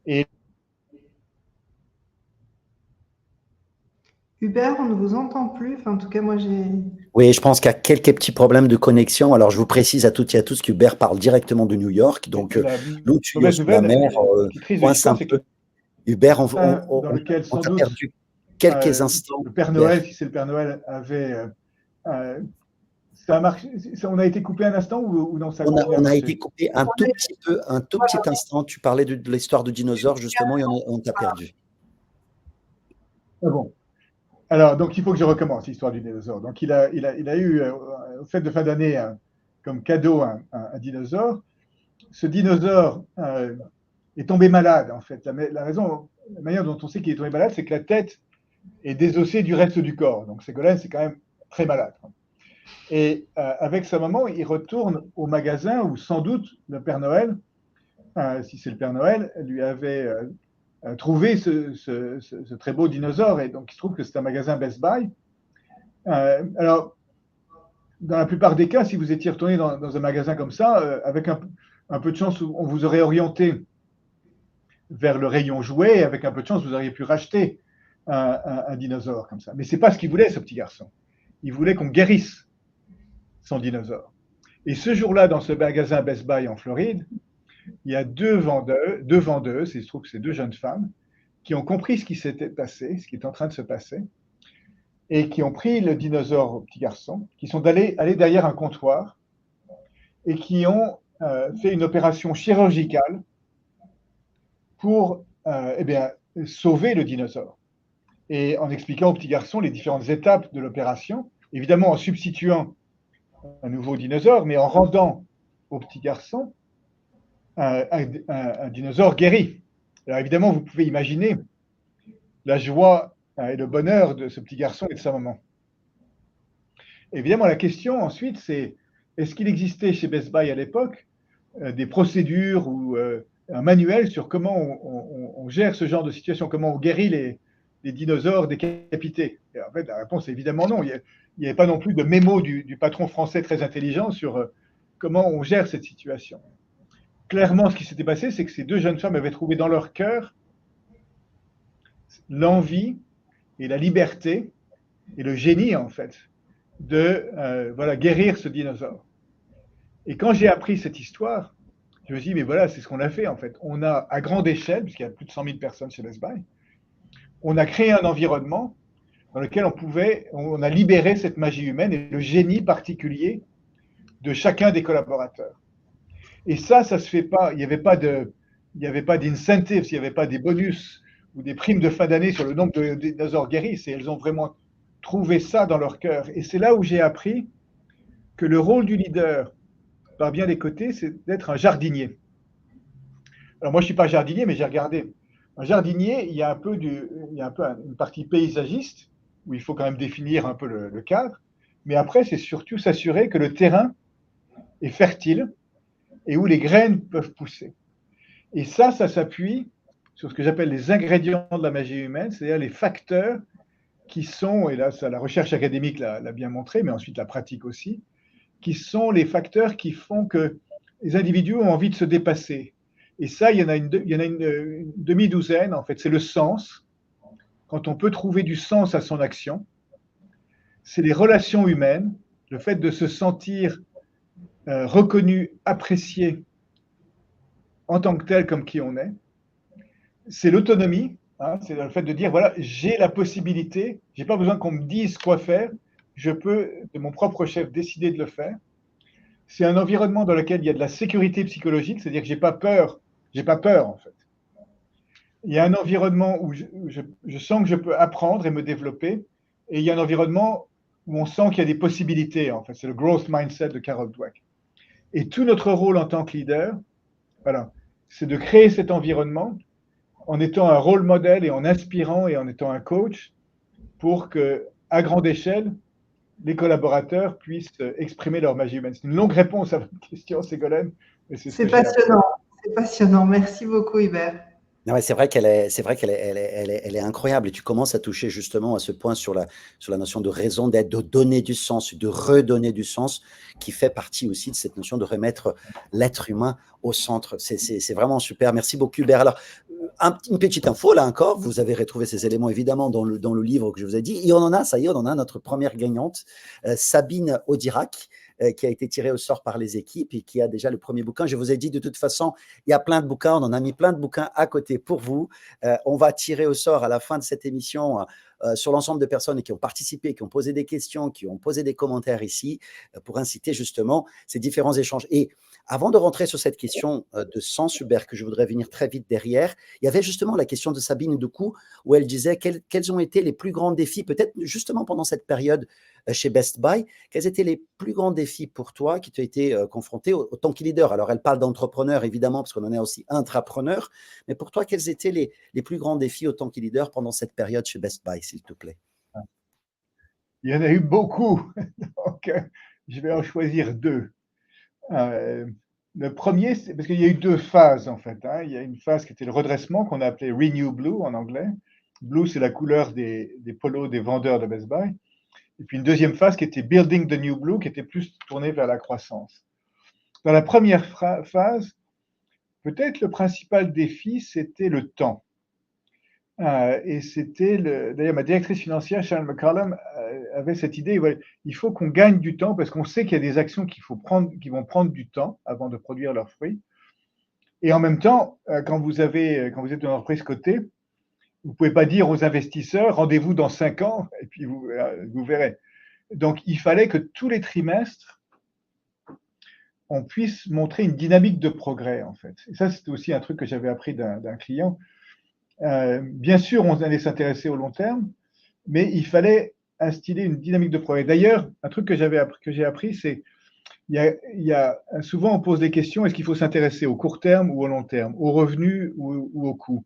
Et Hubert, on ne vous entend plus. Enfin, en tout cas, moi, j'ai... Oui, je pense qu'il y a quelques petits problèmes de connexion. Alors, je vous précise à toutes et à tous qu'Hubert parle directement de New York. Donc, la nous, tuyaux mauvaise sous la nouvelle, mer, qui est triste de coince l'histoire, un c'est que peu. Hubert, dans lequel on sans t'a doute perdu quelques instants, le Père Hubert. Noël, si c'est le Père Noël, avait... ça a marché, on a été coupé un instant ou non, ça a continué à On a été marcher? coupé un tout petit peu, un tout petit instant. Tu parlais de l'histoire du dinosaure, justement, et on t'a perdu. Ah bon. Alors, donc, il faut que je recommence l'histoire du dinosaure. Donc, il a eu, au fête de fin d'année, comme cadeau, un dinosaure. Ce dinosaure est tombé malade, en fait. La manière dont on sait qu'il est tombé malade, c'est que la tête est désossée du reste du corps. Donc, Ségolène, c'est quand même très malade. Et avec sa maman, il retourne au magasin où, sans doute, le Père Noël, si c'est le Père Noël, lui avait trouvé ce très beau dinosaure. Et donc, il se trouve que c'est un magasin Best Buy. Alors, dans la plupart des cas, si vous étiez retourné dans un magasin comme ça, avec un peu de chance, on vous aurait orienté vers le rayon jouet, et avec un peu de chance, vous auriez pu racheter un dinosaure comme ça. Mais ce n'est pas ce qu'il voulait, ce petit garçon. Il voulait qu'on guérisse son dinosaure. Et ce jour-là, dans ce magasin Best Buy en Floride, il y a deux vendeuses, il se trouve que c'est deux jeunes femmes, qui ont compris ce qui s'était passé, ce qui est en train de se passer, et qui ont pris le dinosaure au petit garçon, qui sont allés derrière un comptoir et qui ont fait une opération chirurgicale pour sauver le dinosaure. Et en expliquant au petit garçon les différentes étapes de l'opération, évidemment en substituant un nouveau dinosaure, mais en rendant au petit garçon un dinosaure guéri. Alors évidemment, vous pouvez imaginer la joie et le bonheur de ce petit garçon et de sa maman. Évidemment, la question ensuite, c'est est-ce qu'il existait chez Best Buy à l'époque des procédures ou un manuel sur comment on gère ce genre de situation, comment on guérit les dinosaures décapités? Et en fait, la réponse est évidemment non. Il n'y avait pas non plus de mémo du patron français très intelligent sur comment on gère cette situation. Clairement, ce qui s'était passé, c'est que ces deux jeunes femmes avaient trouvé dans leur cœur l'envie et la liberté et le génie, en fait, de guérir ce dinosaure. Et quand j'ai appris cette histoire, je me suis dit, mais voilà, c'est ce qu'on a fait, en fait. On a, à grande échelle, puisqu'il y a plus de 100 000 personnes chez Best Buy, on a créé un environnement dans lequel on a libéré cette magie humaine et le génie particulier de chacun des collaborateurs. Et ça se fait pas. Il n'y avait pas d'incentives, il n'y avait pas des bonus ou des primes de fin d'année sur le nombre de dinosaures guéris. Elles ont vraiment trouvé ça dans leur cœur. Et c'est là où j'ai appris que le rôle du leader, par bien des côtés, c'est d'être un jardinier. Alors moi, je ne suis pas jardinier, mais j'ai regardé. Un jardinier, il y a un peu une partie paysagiste, où il faut quand même définir un peu le cadre. Mais après, c'est surtout s'assurer que le terrain est fertile et où les graines peuvent pousser. Et ça s'appuie sur ce que j'appelle les ingrédients de la magie humaine, c'est-à-dire les facteurs qui sont, et là, la recherche académique l'a bien montré, mais ensuite la pratique aussi, qui sont les facteurs qui font que les individus ont envie de se dépasser. Et ça, il y en a une demi-douzaine, en fait. C'est le sens, quand on peut trouver du sens à son action. C'est les relations humaines, le fait de se sentir reconnu, apprécié en tant que tel, comme qui on est. C'est l'autonomie, c'est le fait de dire, voilà, j'ai la possibilité, je n'ai pas besoin qu'on me dise quoi faire, je peux, de mon propre chef, décider de le faire. C'est un environnement dans lequel il y a de la sécurité psychologique, c'est-à-dire que je n'ai pas peur, en fait. Il y a un environnement où je sens que je peux apprendre et me développer, et il y a un environnement où on sent qu'il y a des possibilités, en fait. C'est le growth mindset de Carol Dweck. Et tout notre rôle en tant que leader, voilà, c'est de créer cet environnement en étant un rôle modèle et en inspirant et en étant un coach pour que, à grande échelle, les collaborateurs puissent exprimer leur magie humaine. C'est une longue réponse à votre question, Ségolène. C'est passionnant. C'est passionnant. Merci beaucoup, Hubert. Non, c'est vrai qu'elle est incroyable et tu commences à toucher justement à ce point sur la notion de raison d'être, de donner du sens, de redonner du sens, qui fait partie aussi de cette notion de remettre l'être humain au centre. C'est vraiment super. Merci beaucoup, Hubert. Alors, Une petite info, là encore, vous avez retrouvé ces éléments évidemment dans le livre que je vous ai dit. Et on en a, ça y est, on en a notre première gagnante, Sabine Audirac, qui a été tirée au sort par les équipes et qui a déjà le premier bouquin. Je vous ai dit, de toute façon, il y a plein de bouquins, on en a mis plein de bouquins à côté pour vous. On va tirer au sort à la fin de cette émission sur l'ensemble de personnes qui ont participé, qui ont posé des questions, qui ont posé des commentaires ici, pour inciter justement ces différents échanges. Et avant de rentrer sur cette question de sens, Hubert, que je voudrais venir très vite derrière, il y avait justement la question de Sabine Ducou, où elle disait quels ont été les plus grands défis, peut-être justement pendant cette période chez Best Buy, quels étaient les plus grands défis pour toi qui t'ont été confrontés au tant que leader? Alors, elle parle d'entrepreneur, évidemment, parce qu'on en est aussi intrapreneur, mais pour toi, quels étaient les plus grands défis au tant que leader pendant cette période chez Best Buy, s'il te plaît? Il y en a eu beaucoup, donc je vais en choisir deux. Le premier, c'est parce qu'il y a eu deux phases en fait. Il y a une phase qui était le redressement qu'on a appelé Renew Blue en anglais. Blue, c'est la couleur des polos des vendeurs de Best Buy. Et puis une deuxième phase qui était Building the New Blue, qui était plus tournée vers la croissance. Dans la première phase, peut-être le principal défi, c'était le temps. Et c'était, d'ailleurs, ma directrice financière, Sharon McCollum, avait cette idée, il faut qu'on gagne du temps parce qu'on sait qu'il y a des actions qui vont prendre du temps avant de produire leurs fruits. Et en même temps, quand vous êtes une entreprise cotée, vous ne pouvez pas dire aux investisseurs, rendez-vous dans 5 ans, et puis vous verrez. Donc, il fallait que tous les trimestres, on puisse montrer une dynamique de progrès, en fait. Et ça, c'était aussi un truc que j'avais appris d'un client. Bien sûr, on allait s'intéresser au long terme, mais il fallait instiller une dynamique de progrès. D'ailleurs, un truc que j'ai appris, c'est souvent on pose des questions, est-ce qu'il faut s'intéresser au court terme ou au long terme, aux revenus ou aux coûts,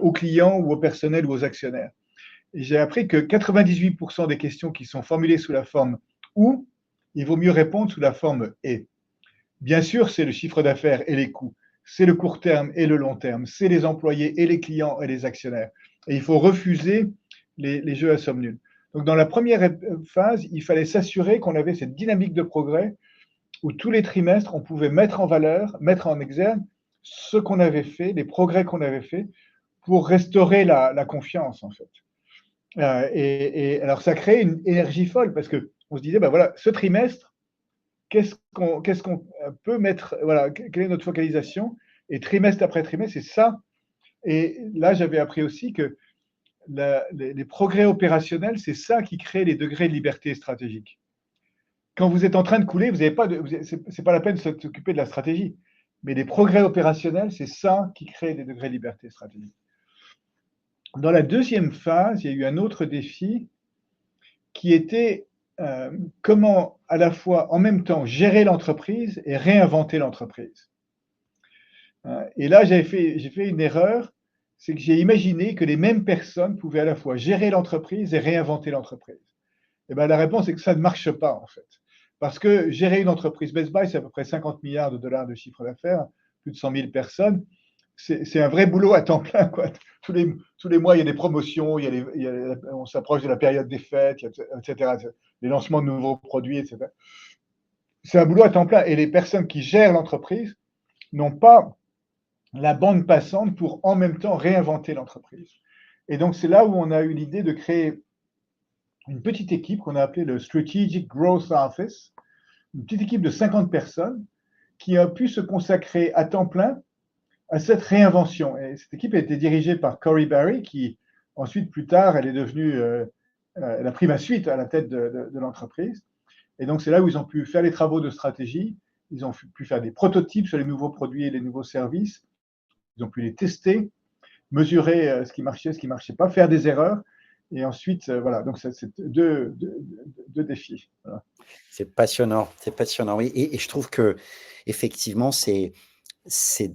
aux clients ou au personnel ou aux actionnaires. Et j'ai appris que 98% des questions qui sont formulées sous la forme ou, il vaut mieux répondre sous la forme et. Bien sûr, c'est le chiffre d'affaires et les coûts. C'est le court terme et le long terme, c'est les employés et les clients et les actionnaires. Et il faut refuser les jeux à somme nulle. Donc, dans la première phase, il fallait s'assurer qu'on avait cette dynamique de progrès où tous les trimestres, on pouvait mettre en valeur, mettre en exergue ce qu'on avait fait, les progrès qu'on avait faits pour restaurer la confiance, en fait. Et alors, ça crée une énergie folle parce qu'on se disait, ben voilà, ce trimestre, qu'est-ce qu'on peut mettre, voilà, quelle est notre focalisation? Et trimestre après trimestre, c'est ça. Et là, j'avais appris aussi que les progrès opérationnels, c'est ça qui crée les degrés de liberté stratégique. Quand vous êtes en train de couler, vous n'avez pas c'est pas la peine de s'occuper de la stratégie. Mais les progrès opérationnels, c'est ça qui crée des degrés de liberté stratégique. Dans la deuxième phase, il y a eu un autre défi qui était comment à la fois, en même temps, gérer l'entreprise et réinventer l'entreprise. Et là, j'ai fait une erreur, c'est que j'ai imaginé que les mêmes personnes pouvaient à la fois gérer l'entreprise et réinventer l'entreprise. Et bien, la réponse est que ça ne marche pas, en fait. Parce que gérer une entreprise, Best Buy, c'est à peu près 50 milliards de dollars de chiffre d'affaires, plus de 100 000 personnes. C'est un vrai boulot à temps plein, quoi. Tous les mois, il y a des promotions, on s'approche de la période des fêtes, etc. Les lancements de nouveaux produits, etc. C'est un boulot à temps plein. Et les personnes qui gèrent l'entreprise n'ont pas la bande passante pour en même temps réinventer l'entreprise. Et donc, c'est là où on a eu l'idée de créer une petite équipe qu'on a appelée le Strategic Growth Office, une petite équipe de 50 personnes qui a pu se consacrer à temps plein à cette réinvention. Et cette équipe a été dirigée par Corey Barry, qui ensuite, plus tard, elle est devenue, elle a pris ma suite à la tête de l'entreprise. Et donc, c'est là où ils ont pu faire les travaux de stratégie, ils ont pu faire des prototypes sur les nouveaux produits et les nouveaux services, ils ont pu les tester, mesurer ce qui marchait, ce qui ne marchait pas, faire des erreurs. Et ensuite, voilà, donc c'est deux défis. Voilà. C'est passionnant, oui. Et je trouve que effectivement, c'est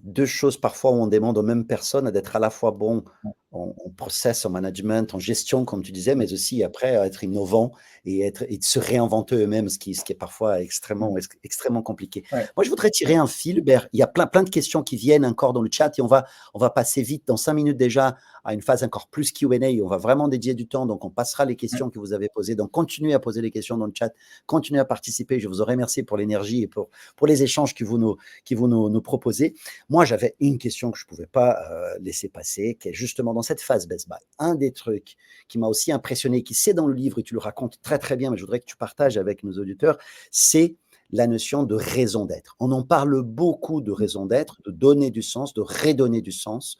deux choses parfois où on demande aux mêmes personnes d'être à la fois bon en process, en management, en gestion, comme tu disais, mais aussi après être innovant et de se réinventer eux-mêmes, ce qui est parfois extrêmement compliqué. Ouais. Moi, je voudrais tirer un fil, Hubert. Il y a plein de questions qui viennent encore dans le chat et on va passer vite dans 5 minutes déjà à une phase encore plus Q&A. On va vraiment dédier du temps, donc on passera les questions que vous avez posées. Donc, continuez à poser les questions dans le chat, continuez à participer. Je vous en remercie pour l'énergie et pour les échanges que vous nous proposez. Moi, j'avais une question que je ne pouvais pas laisser passer, qui est justement dans cette phase Best Buy. Un des trucs qui m'a aussi impressionné, qui c'est dans le livre et tu le racontes très très bien, mais je voudrais que tu partages avec nos auditeurs, c'est la notion de raison d'être. On en parle beaucoup de raison d'être, de donner du sens, de redonner du sens.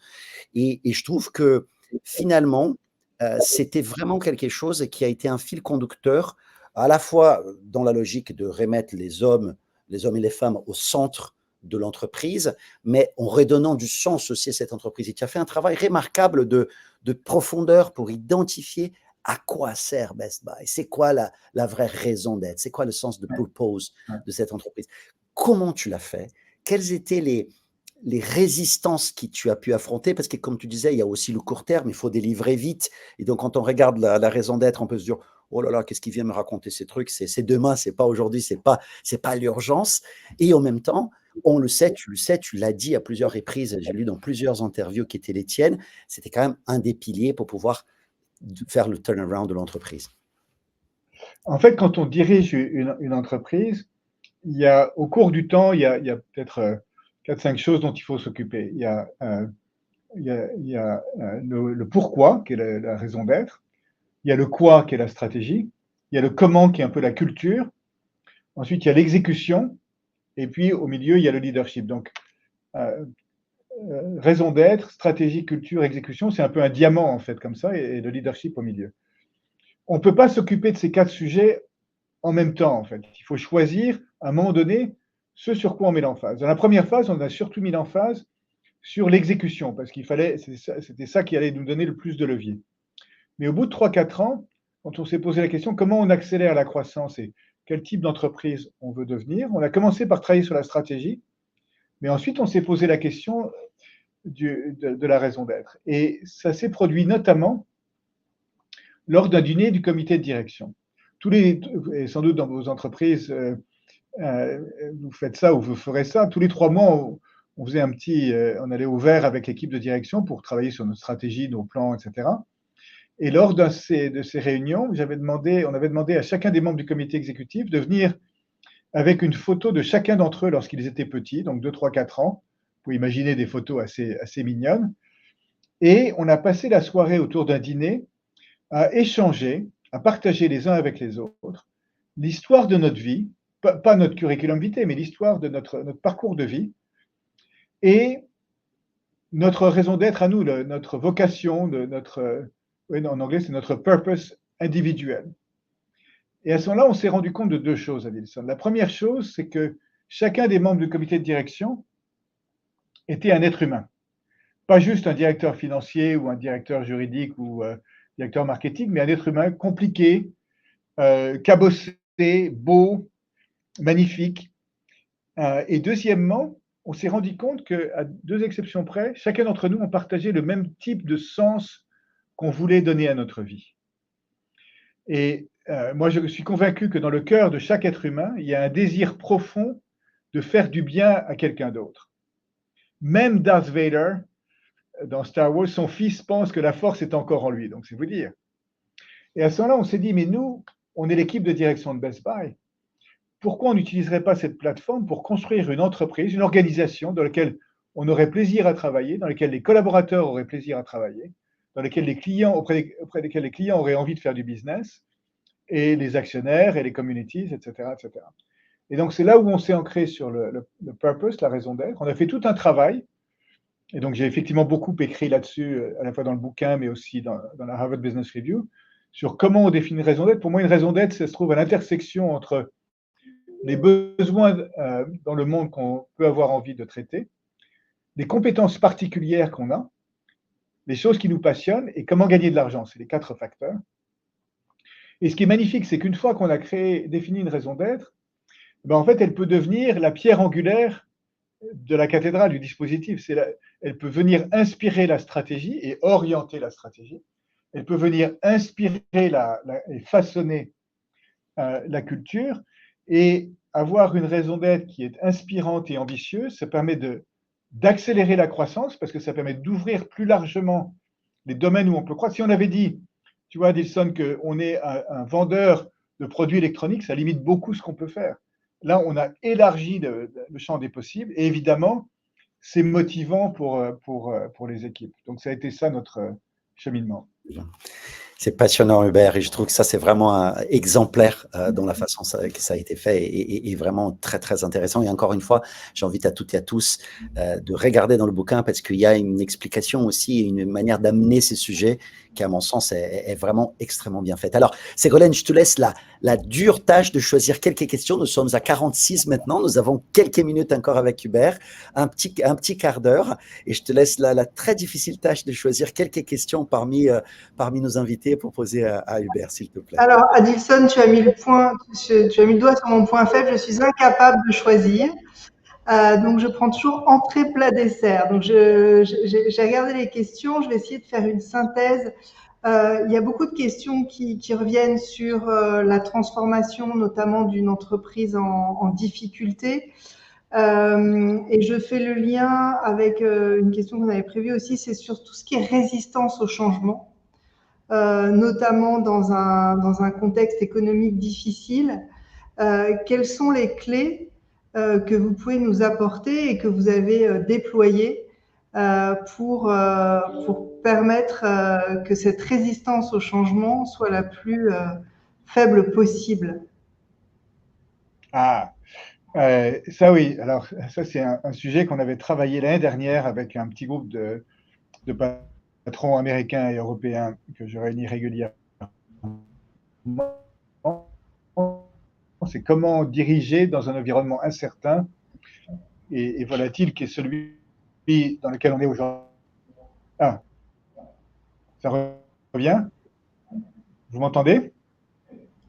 Et je trouve que finalement, c'était vraiment quelque chose qui a été un fil conducteur, à la fois dans la logique de remettre les hommes et les femmes au centre de l'entreprise, mais en redonnant du sens aussi à cette entreprise. Et tu as fait un travail remarquable de profondeur pour identifier à quoi sert Best Buy, c'est quoi la vraie raison d'être, c'est quoi le sens de purpose de cette entreprise. Comment tu l'as fait? Quelles étaient les résistances que tu as pu affronter? Parce que comme tu disais, il y a aussi le court terme, il faut délivrer vite. Et donc, quand on regarde la raison d'être, on peut se dire, oh là là, qu'est-ce qu'il vient me raconter ces trucs? C'est demain, c'est pas aujourd'hui, c'est pas l'urgence. Et en même temps, on le sait, tu l'as dit à plusieurs reprises, j'ai lu dans plusieurs interviews qui étaient les tiennes, c'était quand même un des piliers pour pouvoir faire le turnaround de l'entreprise. En fait, quand on dirige une entreprise, au cours du temps, il y a peut-être 4-5 choses dont il faut s'occuper. Il y a le pourquoi, qui est la raison d'être. Il y a le quoi, qui est la stratégie. Il y a le comment, qui est un peu la culture. Ensuite, il y a l'exécution. Et puis, au milieu, il y a le leadership. Donc, raison d'être, stratégie, culture, exécution, c'est un peu un diamant, en fait, comme ça, et le leadership au milieu. On ne peut pas s'occuper de ces 4 sujets en même temps, en fait. Il faut choisir, à un moment donné, ce sur quoi on met l'emphase. Dans la première phase, on a surtout mis l'emphase sur l'exécution, parce c'était ça qui allait nous donner le plus de levier. Mais au bout de 3-4 ans, quand on s'est posé la question comment on accélère la croissance et quel type d'entreprise on veut devenir, on a commencé par travailler sur la stratégie, mais ensuite on s'est posé la question de la raison d'être. Et ça s'est produit notamment lors d'un dîner du comité de direction. Et sans doute dans vos entreprises, vous faites ça ou vous ferez ça, tous les 3 mois, on faisait on allait au vert avec l'équipe de direction pour travailler sur nos stratégies, nos plans, etc. Et lors de ces réunions, on avait demandé à chacun des membres du comité exécutif de venir avec une photo de chacun d'entre eux lorsqu'ils étaient petits, donc 2, 3, 4 ans. Vous pouvez imaginer des photos assez mignonnes. Et on a passé la soirée autour d'un dîner à échanger, à partager les uns avec les autres l'histoire de notre vie, pas notre curriculum vitae, mais l'histoire de notre parcours de vie et notre raison d'être à nous, notre vocation, en anglais, c'est notre purpose individuel. Et à ce moment-là, on s'est rendu compte de 2 choses, Adilson. La première chose, c'est que chacun des membres du comité de direction était un être humain. Pas juste un directeur financier ou un directeur juridique ou directeur marketing, mais un être humain compliqué, cabossé, beau, magnifique. Et deuxièmement, on s'est rendu compte qu'à 2 exceptions près, chacun d'entre nous, on partageait le même type de sens qu'on voulait donner à notre vie. Et moi, je suis convaincu que dans le cœur de chaque être humain, il y a un désir profond de faire du bien à quelqu'un d'autre. Même Darth Vader, dans Star Wars, son fils pense que la force est encore en lui, donc c'est vous dire. Et à ce moment-là, on s'est dit, mais nous, on est l'équipe de direction de Best Buy. Pourquoi on n'utiliserait pas cette plateforme pour construire une entreprise, une organisation dans laquelle on aurait plaisir à travailler, dans laquelle les collaborateurs auraient plaisir à travailler, dans laquelle les clients, auprès desquels les clients auraient envie de faire du business, et les actionnaires et les communities, etc., etc. Et donc, c'est là où on s'est ancré sur le purpose, la raison d'être. On a fait tout un travail. Et donc, j'ai effectivement beaucoup écrit là-dessus, à la fois dans le bouquin, mais aussi dans la Harvard Business Review, sur comment on définit une raison d'être. Pour moi, une raison d'être, ça se trouve à l'intersection entre les besoins dans le monde qu'on peut avoir envie de traiter, les compétences particulières qu'on a, les choses qui nous passionnent et comment gagner de l'argent. C'est les 4 facteurs. Et ce qui est magnifique, c'est qu'une fois qu'on a défini une raison d'être, en fait, elle peut devenir la pierre angulaire de la cathédrale, du dispositif. Elle peut venir inspirer la stratégie et orienter la stratégie. Elle peut venir inspirer et façonner la culture, et avoir une raison d'être qui est inspirante et ambitieuse. Ça permet d'accélérer la croissance, parce que ça permet d'ouvrir plus largement les domaines où on peut croître. Si on avait dit, tu vois, Dilson, qu'on est un vendeur de produits électroniques, ça limite beaucoup ce qu'on peut faire. Là, on a élargi le champ des possibles, et évidemment, c'est motivant pour les équipes. Donc, ça a été ça notre cheminement. C'est passionnant, Hubert, et je trouve que ça, c'est vraiment exemplaire dans la façon que ça a été fait, et vraiment très, très intéressant. Et encore une fois, j'invite à toutes et à tous de regarder dans le bouquin, parce qu'il y a une explication aussi, une manière d'amener ces sujets qui, à mon sens, est vraiment extrêmement bien faite. Alors, Ségolène, je te laisse la dure tâche de choisir quelques questions. Nous sommes à 46 maintenant. Nous avons quelques minutes encore avec Hubert, un petit quart d'heure, et je te laisse la très difficile tâche de choisir quelques questions parmi nos invités pour poser à Hubert, s'il te plaît. Alors, Adilson, tu as mis le doigt sur mon point faible. Je suis incapable de choisir. Donc, je prends toujours entrée, plat, dessert. Donc, j'ai regardé les questions. Je vais essayer de faire une synthèse. Il y a beaucoup de questions qui reviennent sur la transformation, notamment d'une entreprise en difficulté. Et je fais le lien avec une question qu'on avait prévue aussi, c'est sur tout ce qui est résistance au changement. Notamment dans un contexte économique difficile. Quelles sont les clés que vous pouvez nous apporter et que vous avez déployées pour permettre que cette résistance au changement soit la plus faible possible? Ça oui, alors ça c'est un sujet qu'on avait travaillé l'année dernière avec un petit groupe de patrons américains et européens que je réunis régulièrement. C'est comment diriger dans un environnement incertain et volatile qui est celui dans lequel on est aujourd'hui. Ah, ça revient? Vous m'entendez?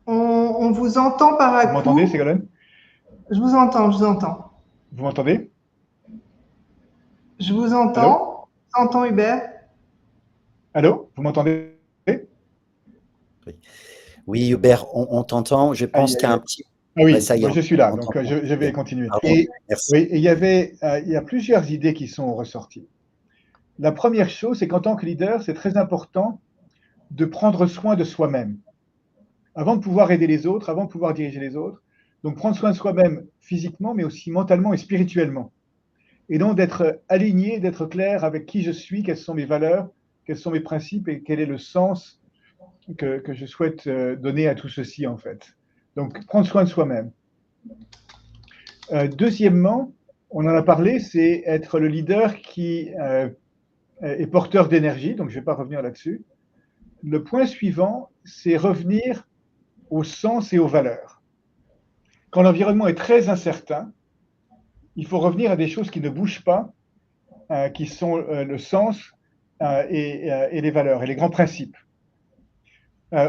On vous entend par à coup. Vous m'entendez, Ségolène? Je vous entends, je vous entends. Vous m'entendez? Je vous entends. Allô? J'entends Hubert. Allô? Vous m'entendez? Oui, Hubert, on t'entend. Je pense qu'il y a un petit... Ah oui, ça y est, je suis là, donc je vais continuer. Merci. Oui, il y a plusieurs idées qui sont ressorties. La première chose, c'est qu'en tant que leader, c'est très important de prendre soin de soi-même. Avant de pouvoir aider les autres, avant de pouvoir diriger les autres, donc prendre soin de soi-même physiquement, mais aussi mentalement et spirituellement. Et donc d'être aligné, d'être clair avec qui je suis, quelles sont mes valeurs, quels sont mes principes et quel est le sens que je souhaite donner à tout ceci, en fait. Donc, prendre soin de soi-même. Deuxièmement, on en a parlé, c'est être le leader qui est porteur d'énergie, donc je ne vais pas revenir là-dessus. Le point suivant, c'est revenir au sens et aux valeurs. Quand l'environnement est très incertain, il faut revenir à des choses qui ne bougent pas, qui sont le sens et les valeurs et les grands principes.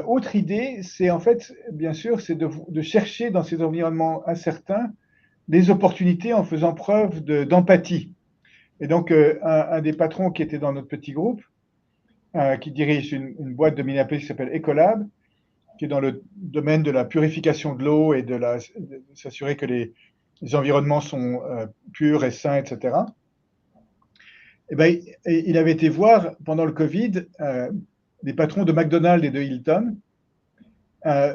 Autre idée, c'est en fait, bien sûr, c'est de chercher dans ces environnements incertains des opportunités en faisant preuve d'empathie. Et donc, un des patrons qui était dans notre petit groupe, qui dirige une boîte de Minneapolis qui s'appelle Ecolab, qui est dans le domaine de la purification de l'eau et de s'assurer que les environnements sont purs et sains, etc. Et ben, il avait été voir pendant le Covid des patrons de McDonald's et de Hilton,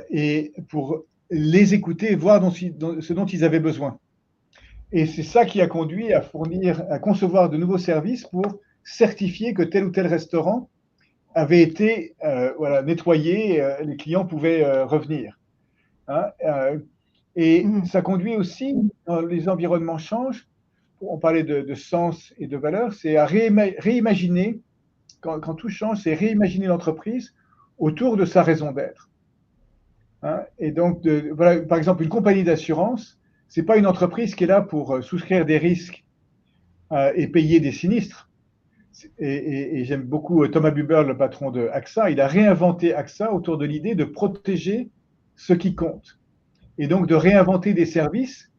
et pour les écouter et voir ce dont ils avaient besoin. Et c'est ça qui a conduit à concevoir de nouveaux services pour certifier que tel ou tel restaurant avait été nettoyé, les clients pouvaient revenir. Ça conduit aussi, quand les environnements changent, on parlait de sens et de valeur, c'est à réimaginer. Quand tout change, c'est réimaginer l'entreprise autour de sa raison d'être. Et donc, voilà, par exemple, une compagnie d'assurance, ce n'est pas une entreprise qui est là pour souscrire des risques et payer des sinistres. Et j'aime beaucoup Thomas Buberl, le patron de AXA. Il a réinventé AXA autour de l'idée de protéger ce qui compte. Et donc de réinventer des services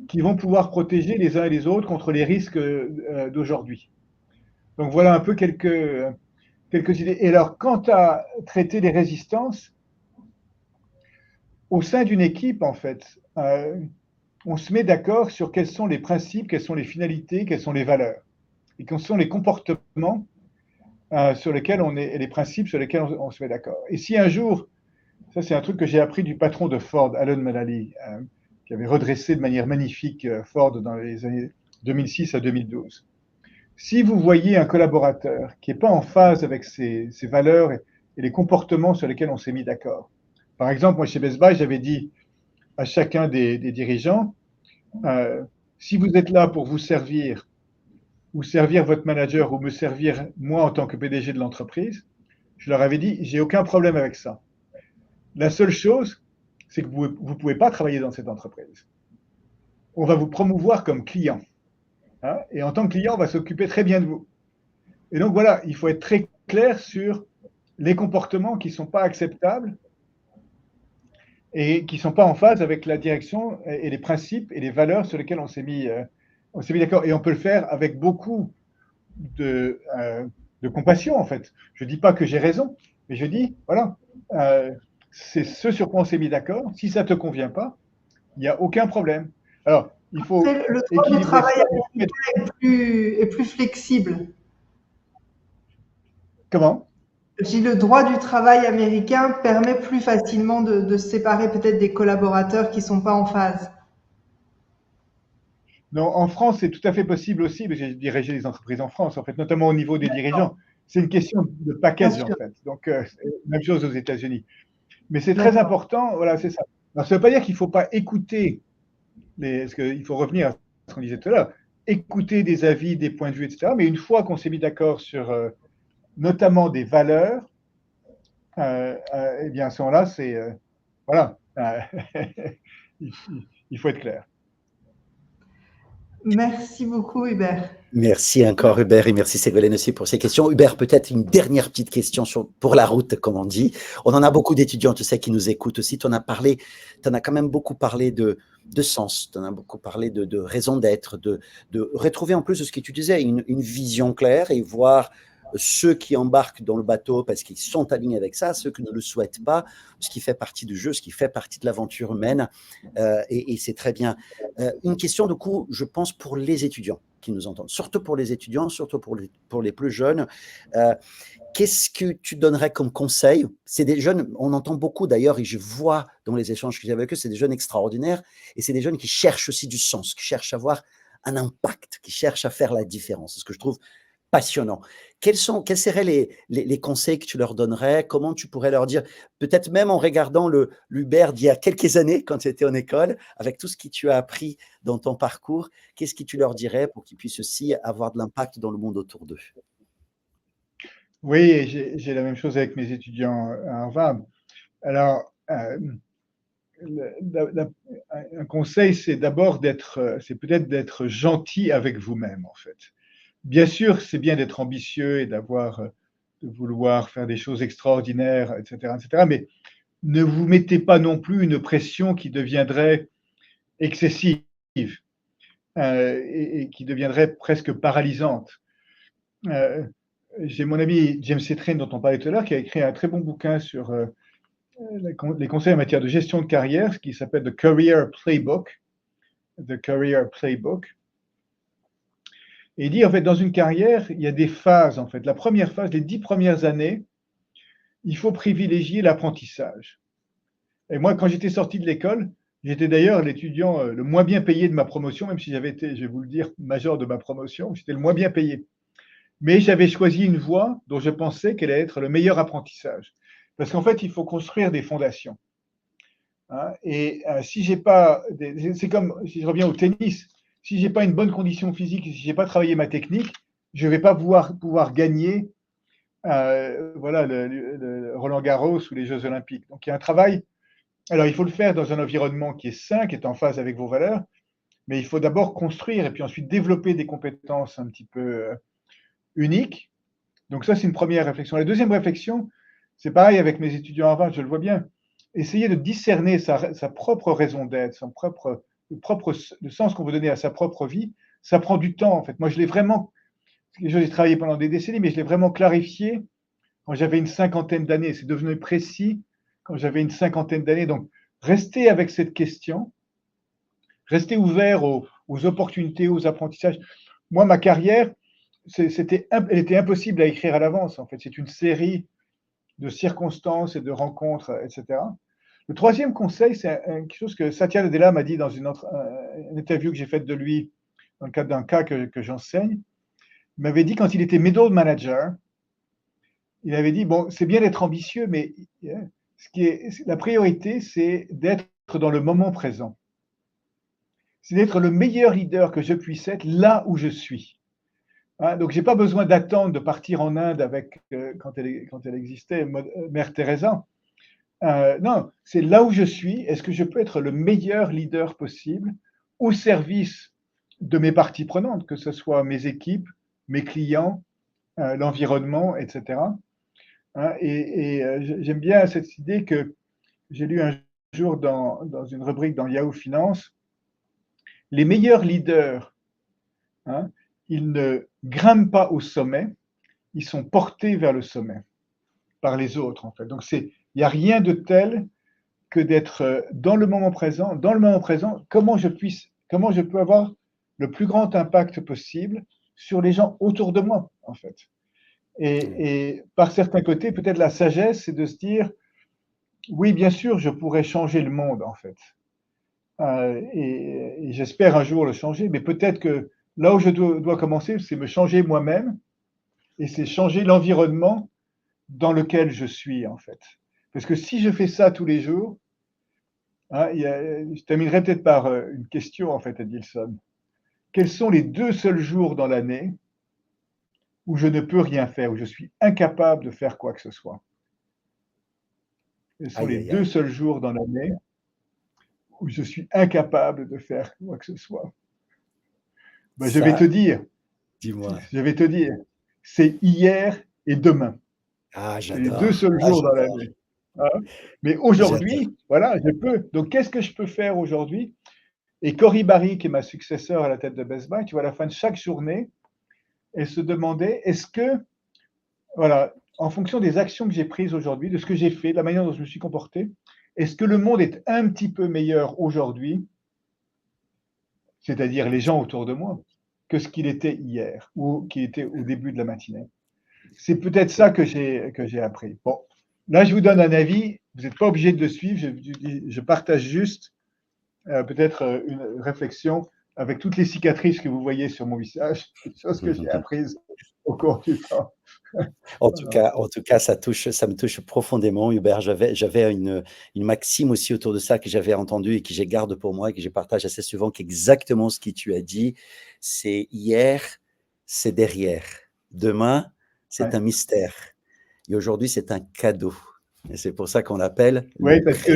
qui vont pouvoir protéger les uns et les autres contre les risques d'aujourd'hui. Donc voilà un peu quelques idées. Et alors, quant à traiter les résistances, au sein d'une équipe, en fait, on se met d'accord sur quels sont les principes, quelles sont les finalités, quelles sont les valeurs, et quels sont les comportements sur lesquels on est, et les principes sur lesquels on se met d'accord. Et si un jour, ça c'est un truc que j'ai appris du patron de Ford, Alan Mulally, qui avait redressé de manière magnifique Ford dans les années 2006 à 2012. Si vous voyez un collaborateur qui n'est pas en phase avec ses valeurs et les comportements sur lesquels on s'est mis d'accord, par exemple, moi chez Best Buy, j'avais dit à chacun des dirigeants, si vous êtes là pour vous servir ou servir votre manager ou me servir moi en tant que PDG de l'entreprise, je leur avais dit, j'ai aucun problème avec ça. La seule chose, c'est que vous ne pouvez pas travailler dans cette entreprise. On va vous promouvoir comme client. Hein, et en tant que client, on va s'occuper très bien de vous. Et donc voilà, il faut être très clair sur les comportements qui ne sont pas acceptables et qui ne sont pas en phase avec la direction et les principes et les valeurs sur lesquels on s'est mis d'accord. Et on peut le faire avec beaucoup de compassion, en fait. Je ne dis pas que j'ai raison, mais je dis, voilà, c'est ce sur quoi on s'est mis d'accord. Si ça ne te convient pas, il n'y a aucun problème. Alors, il faut le droit du travail américain est plus flexible. Comment? Si le droit du travail américain permet plus facilement de se séparer peut-être des collaborateurs qui ne sont pas en phase. Non, en France, c'est tout à fait possible aussi, mais j'ai dirigé les entreprises en France, en fait, notamment au niveau des dirigeants. C'est une question de package, en fait. Donc, même chose aux États-Unis. Mais c'est très important, voilà, c'est ça. Alors, ça ne veut pas dire qu'il ne faut pas écouter, parce qu'il faut revenir à ce qu'on disait tout à l'heure, écouter des avis, des points de vue, etc. Mais une fois qu'on s'est mis d'accord sur notamment des valeurs, eh bien, à ce moment-là, c'est, voilà, il faut être clair. Merci beaucoup, Hubert. Merci encore, Hubert, et merci Ségolène aussi pour ces questions. Hubert, peut-être une dernière petite question pour la route, comme on dit. On en a beaucoup d'étudiants, tu sais, qui nous écoutent aussi. Tu en as quand même beaucoup parlé de sens, tu en as beaucoup parlé de raison d'être, de retrouver en plus de ce que tu disais, une vision claire et voir ceux qui embarquent dans le bateau parce qu'ils sont alignés avec ça, ceux qui ne le souhaitent pas, ce qui fait partie du jeu, ce qui fait partie de l'aventure humaine, et c'est très bien. Une question, du coup, je pense, pour les étudiants qui nous entendent, surtout pour les étudiants, surtout pour les plus jeunes. Qu'est-ce que tu donnerais comme conseil? C'est des jeunes, on entend beaucoup d'ailleurs, et je vois dans les échanges que j'ai avec eux, c'est des jeunes extraordinaires, et c'est des jeunes qui cherchent aussi du sens, qui cherchent à avoir un impact, qui cherchent à faire la différence. C'est ce que je trouve passionnant. Quels seraient les conseils que tu leur donnerais? Comment tu pourrais leur dire, peut-être même en regardant l'Hubert d'il y a quelques années, quand tu étais en école, avec tout ce que tu as appris dans ton parcours, qu'est-ce que tu leur dirais pour qu'ils puissent aussi avoir de l'impact dans le monde autour d'eux? Oui, j'ai la même chose avec mes étudiants à Harvard. Alors, un conseil, c'est peut-être d'être gentil avec vous-même, en fait. Bien sûr, c'est bien d'être ambitieux et de vouloir faire des choses extraordinaires, etc., mais ne vous mettez pas non plus une pression qui deviendrait excessive et qui deviendrait presque paralysante. J'ai mon ami James Cetrin, dont on parlait tout à l'heure, qui a écrit un très bon bouquin sur les conseils en matière de gestion de carrière, qui s'appelle The Career Playbook. The Career Playbook. Et il dit, en fait, dans une carrière, il y a des phases, en fait. La première phase, les 10 premières années, il faut privilégier l'apprentissage. Et moi, quand j'étais sorti de l'école, j'étais d'ailleurs l'étudiant le moins bien payé de ma promotion, même si j'avais été, je vais vous le dire, major de ma promotion, j'étais le moins bien payé. Mais j'avais choisi une voie dont je pensais qu'elle allait être le meilleur apprentissage. Parce qu'en fait, il faut construire des fondations. Hein, et si j'ai pas, c'est comme si je reviens au tennis, si j'ai pas une bonne condition physique, si j'ai pas travaillé ma technique, je vais pas pouvoir gagner, voilà, le Roland Garros ou les Jeux Olympiques. Donc il y a un travail. Alors il faut le faire dans un environnement qui est sain, qui est en phase avec vos valeurs, mais il faut d'abord construire et puis ensuite développer des compétences un petit peu uniques. Donc ça, c'est une première réflexion. La deuxième réflexion, c'est pareil avec mes étudiants à Harvard, je le vois bien. Essayer de discerner sa propre raison d'être, son propre le sens qu'on veut donner à sa propre vie, ça prend du temps, en fait. Moi, je l'ai vraiment, j'ai travaillé pendant des décennies, mais je l'ai vraiment clarifié quand j'avais une cinquantaine d'années. C'est devenu précis quand j'avais une cinquantaine d'années. Donc, restez avec cette question, restez ouvert aux opportunités, aux apprentissages. Moi, ma carrière, elle était impossible à écrire à l'avance, en fait. C'est une série de circonstances et de rencontres, etc. Le troisième conseil, c'est quelque chose que Satya Nadella m'a dit dans une interview que j'ai faite de lui dans le cadre d'un cas que j'enseigne. Il m'avait dit, quand il était middle manager, il avait dit, bon, c'est bien d'être ambitieux, mais la priorité, c'est d'être dans le moment présent. C'est d'être le meilleur leader que je puisse être là où je suis. Hein, donc, je n'ai pas besoin d'attendre de partir en Inde avec, quand elle existait, Mère Teresa. Non, c'est là où je suis. Est-ce que je peux être le meilleur leader possible au service de mes parties prenantes, que ce soit mes équipes, mes clients, l'environnement, etc. Hein, j'aime bien cette idée que j'ai lu un jour dans une rubrique dans Yahoo Finance. Les meilleurs leaders, hein, ils ne grimpent pas au sommet, ils sont portés vers le sommet par les autres, en fait. Donc, il n'y a rien de tel que d'être dans le moment présent. Dans le moment présent, comment je peux avoir le plus grand impact possible sur les gens autour de moi, en fait. Et par certains côtés, peut-être la sagesse, c'est de se dire, oui, bien sûr, je pourrais changer le monde, en fait. Et j'espère un jour le changer, mais peut-être que là où je dois commencer, c'est me changer moi-même, et c'est changer l'environnement dans lequel je suis, en fait. Parce que si je fais ça tous les jours, hein, je terminerai peut-être par une question, en fait, Adilson. Quels sont les 2 seuls jours dans l'année où je ne peux rien faire, où je suis incapable de faire quoi que ce soit? Quels sont les 2 seuls jours dans l'année où je suis incapable de faire quoi que ce soit? Ben, je vais te dire. Dis-moi. Je vais te dire. C'est hier et demain. Ah, c'est les j'adore. 2 seuls jours dans l'année. Hein? Mais aujourd'hui, voilà, je peux. Donc, qu'est-ce que je peux faire aujourd'hui? Et Cory Barry, qui est ma successeur à la tête de Best Buy, tu vois, à la fin de chaque journée, elle se demandait, est-ce que, voilà, en fonction des actions que j'ai prises aujourd'hui, de ce que j'ai fait, de la manière dont je me suis comporté, est-ce que le monde est un petit peu meilleur aujourd'hui, c'est-à-dire les gens autour de moi, que ce qu'il était hier ou qu'il était au début de la matinée? C'est peut-être ça que j'ai appris. Bon, là, je vous donne un avis. Vous n'êtes pas obligé de le suivre. Je partage juste peut-être une réflexion avec toutes les cicatrices que vous voyez sur mon visage, des choses que j'ai apprises au cours du temps. En tout cas, ça me touche profondément, Hubert. J'avais une maxime aussi autour de ça que j'avais entendue et que je garde pour moi et que je partage assez souvent, qu'exactement ce que tu as dit, c'est hier, c'est derrière. Demain, c'est un mystère. Et aujourd'hui, c'est un cadeau. Et c'est pour ça qu'on l'appelle. Oui, parce que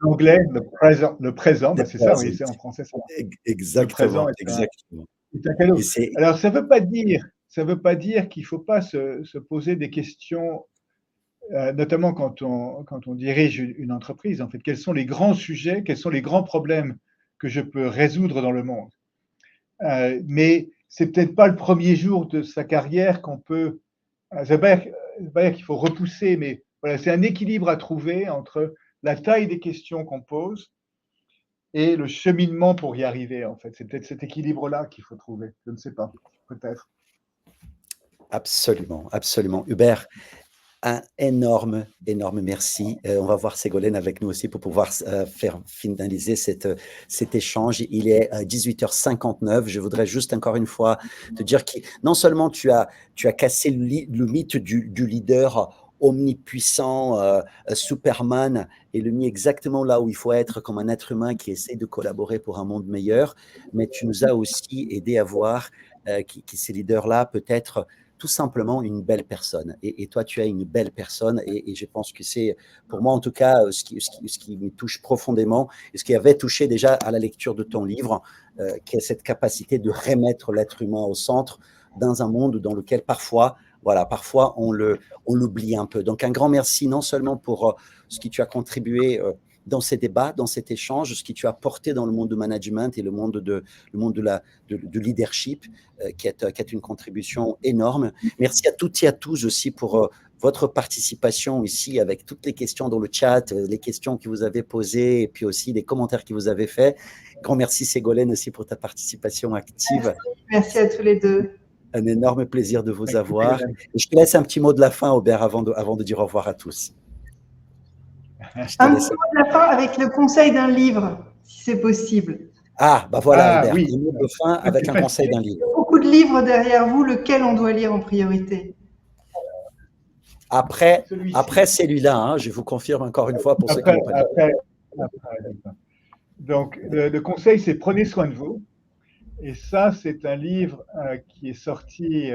l'anglais, le présent, ben c'est ça, oui, c'est en français. Ça. Exactement. Le présent est un cadeau. Alors, ça ne veut pas dire qu'il ne faut pas se poser des questions, notamment quand on dirige une entreprise. En fait, quels sont les grands sujets, quels sont les grands problèmes que je peux résoudre dans le monde? Mais c'est peut-être pas le premier jour de sa carrière qu'on peut. Ça ne veut pas dire qu'il faut repousser, mais voilà, c'est un équilibre à trouver entre la taille des questions qu'on pose et le cheminement pour y arriver, en fait. C'est peut-être cet équilibre-là qu'il faut trouver. Je ne sais pas, peut-être. Absolument, absolument. Hubert, un énorme merci. On va voir Ségolène avec nous aussi pour pouvoir faire finaliser cet échange. Il est 18h59. Je voudrais juste encore une fois te dire que non seulement tu as cassé le mythe du leader omnipuissant, Superman, et le mis exactement là où il faut être comme un être humain qui essaie de collaborer pour un monde meilleur, mais tu nous as aussi aidé à voir que ces leaders-là peut être tout simplement une belle personne. Et toi, tu es une belle personne. Et je pense que c'est, pour moi en tout cas, ce qui me touche profondément, et ce qui avait touché déjà à la lecture de ton livre, qui est cette capacité de remettre l'être humain au centre dans un monde dans lequel parfois on l'oublie un peu. Donc un grand merci non seulement pour ce que tu as contribué dans ces débats, dans cet échange, ce que tu as porté dans le monde du management et le monde du leadership, qui est une contribution énorme. Merci à toutes et à tous aussi pour votre participation ici avec toutes les questions dans le chat, les questions que vous avez posées et puis aussi les commentaires que vous avez faits. Grand merci Ségolène aussi pour ta participation active. Merci à tous les deux. Un énorme plaisir de vous avoir. Et je te laisse un petit mot de la fin, Aubert, avant de dire au revoir à tous. Un petit mot de la fin avec le conseil d'un livre, si c'est possible. Ah, bah voilà, Aubert, oui. un mot de fin avec un conseil d'un livre. Il y a beaucoup de livres derrière vous, lequel on doit lire en priorité? Après celui-là, hein, je vous confirme encore une fois pour ceux qui n'ont pas lu. Donc, le conseil, c'est prenez soin de vous. Et ça, c'est un livre qui est sorti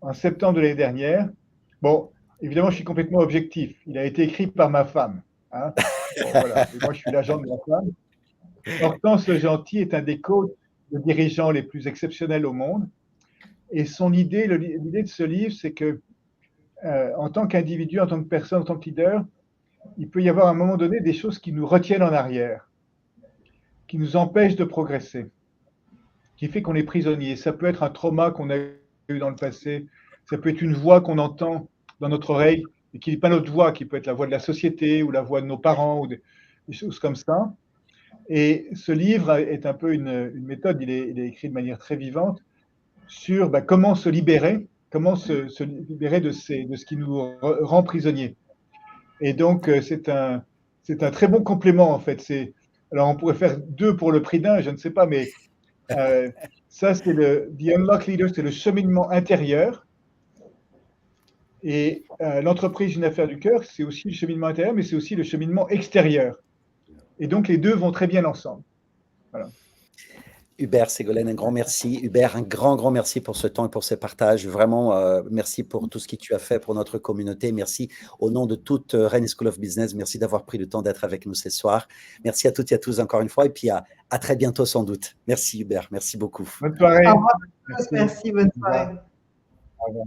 en septembre de l'année dernière. Bon, évidemment, je suis complètement objectif. Il a été écrit par ma femme. Hein. Bon, voilà. Et moi, je suis l'agent de ma femme. Hortense Le Gentil est un des coachs de dirigeants les plus exceptionnels au monde. Et son idée, l'idée de ce livre, c'est que en tant qu'individu, en tant que personne, en tant que leader, il peut y avoir à un moment donné des choses qui nous retiennent en arrière, qui nous empêchent de progresser, qui fait qu'on est prisonnier. Ça peut être un trauma qu'on a eu dans le passé, ça peut être une voix qu'on entend dans notre oreille, et qui n'est pas notre voix, qui peut être la voix de la société ou la voix de nos parents ou des choses comme ça. Et ce livre est un peu une méthode, il est écrit de manière très vivante, sur comment se libérer, comment se libérer de ce qui nous rend prisonniers. Et donc, c'est un très bon complément, en fait. Alors, on pourrait faire 2 pour le prix d'un, je ne sais pas, mais ça, c'est The Unlock Leader, c'est le cheminement intérieur. Et l'entreprise Une affaire du cœur, c'est aussi le cheminement intérieur, mais c'est aussi le cheminement extérieur. Et donc, les deux vont très bien ensemble. Voilà. Hubert, Ségolène, un grand merci. Hubert, un grand merci pour ce temps et pour ce partage. Vraiment, merci pour tout ce que tu as fait pour notre communauté. Merci au nom de toute Rennes School of Business. Merci d'avoir pris le temps d'être avec nous ce soir. Merci à toutes et à tous encore une fois. Et puis, à très bientôt sans doute. Merci Hubert, merci beaucoup. Bonne soirée. Au revoir. Merci, bonne soirée. Au revoir.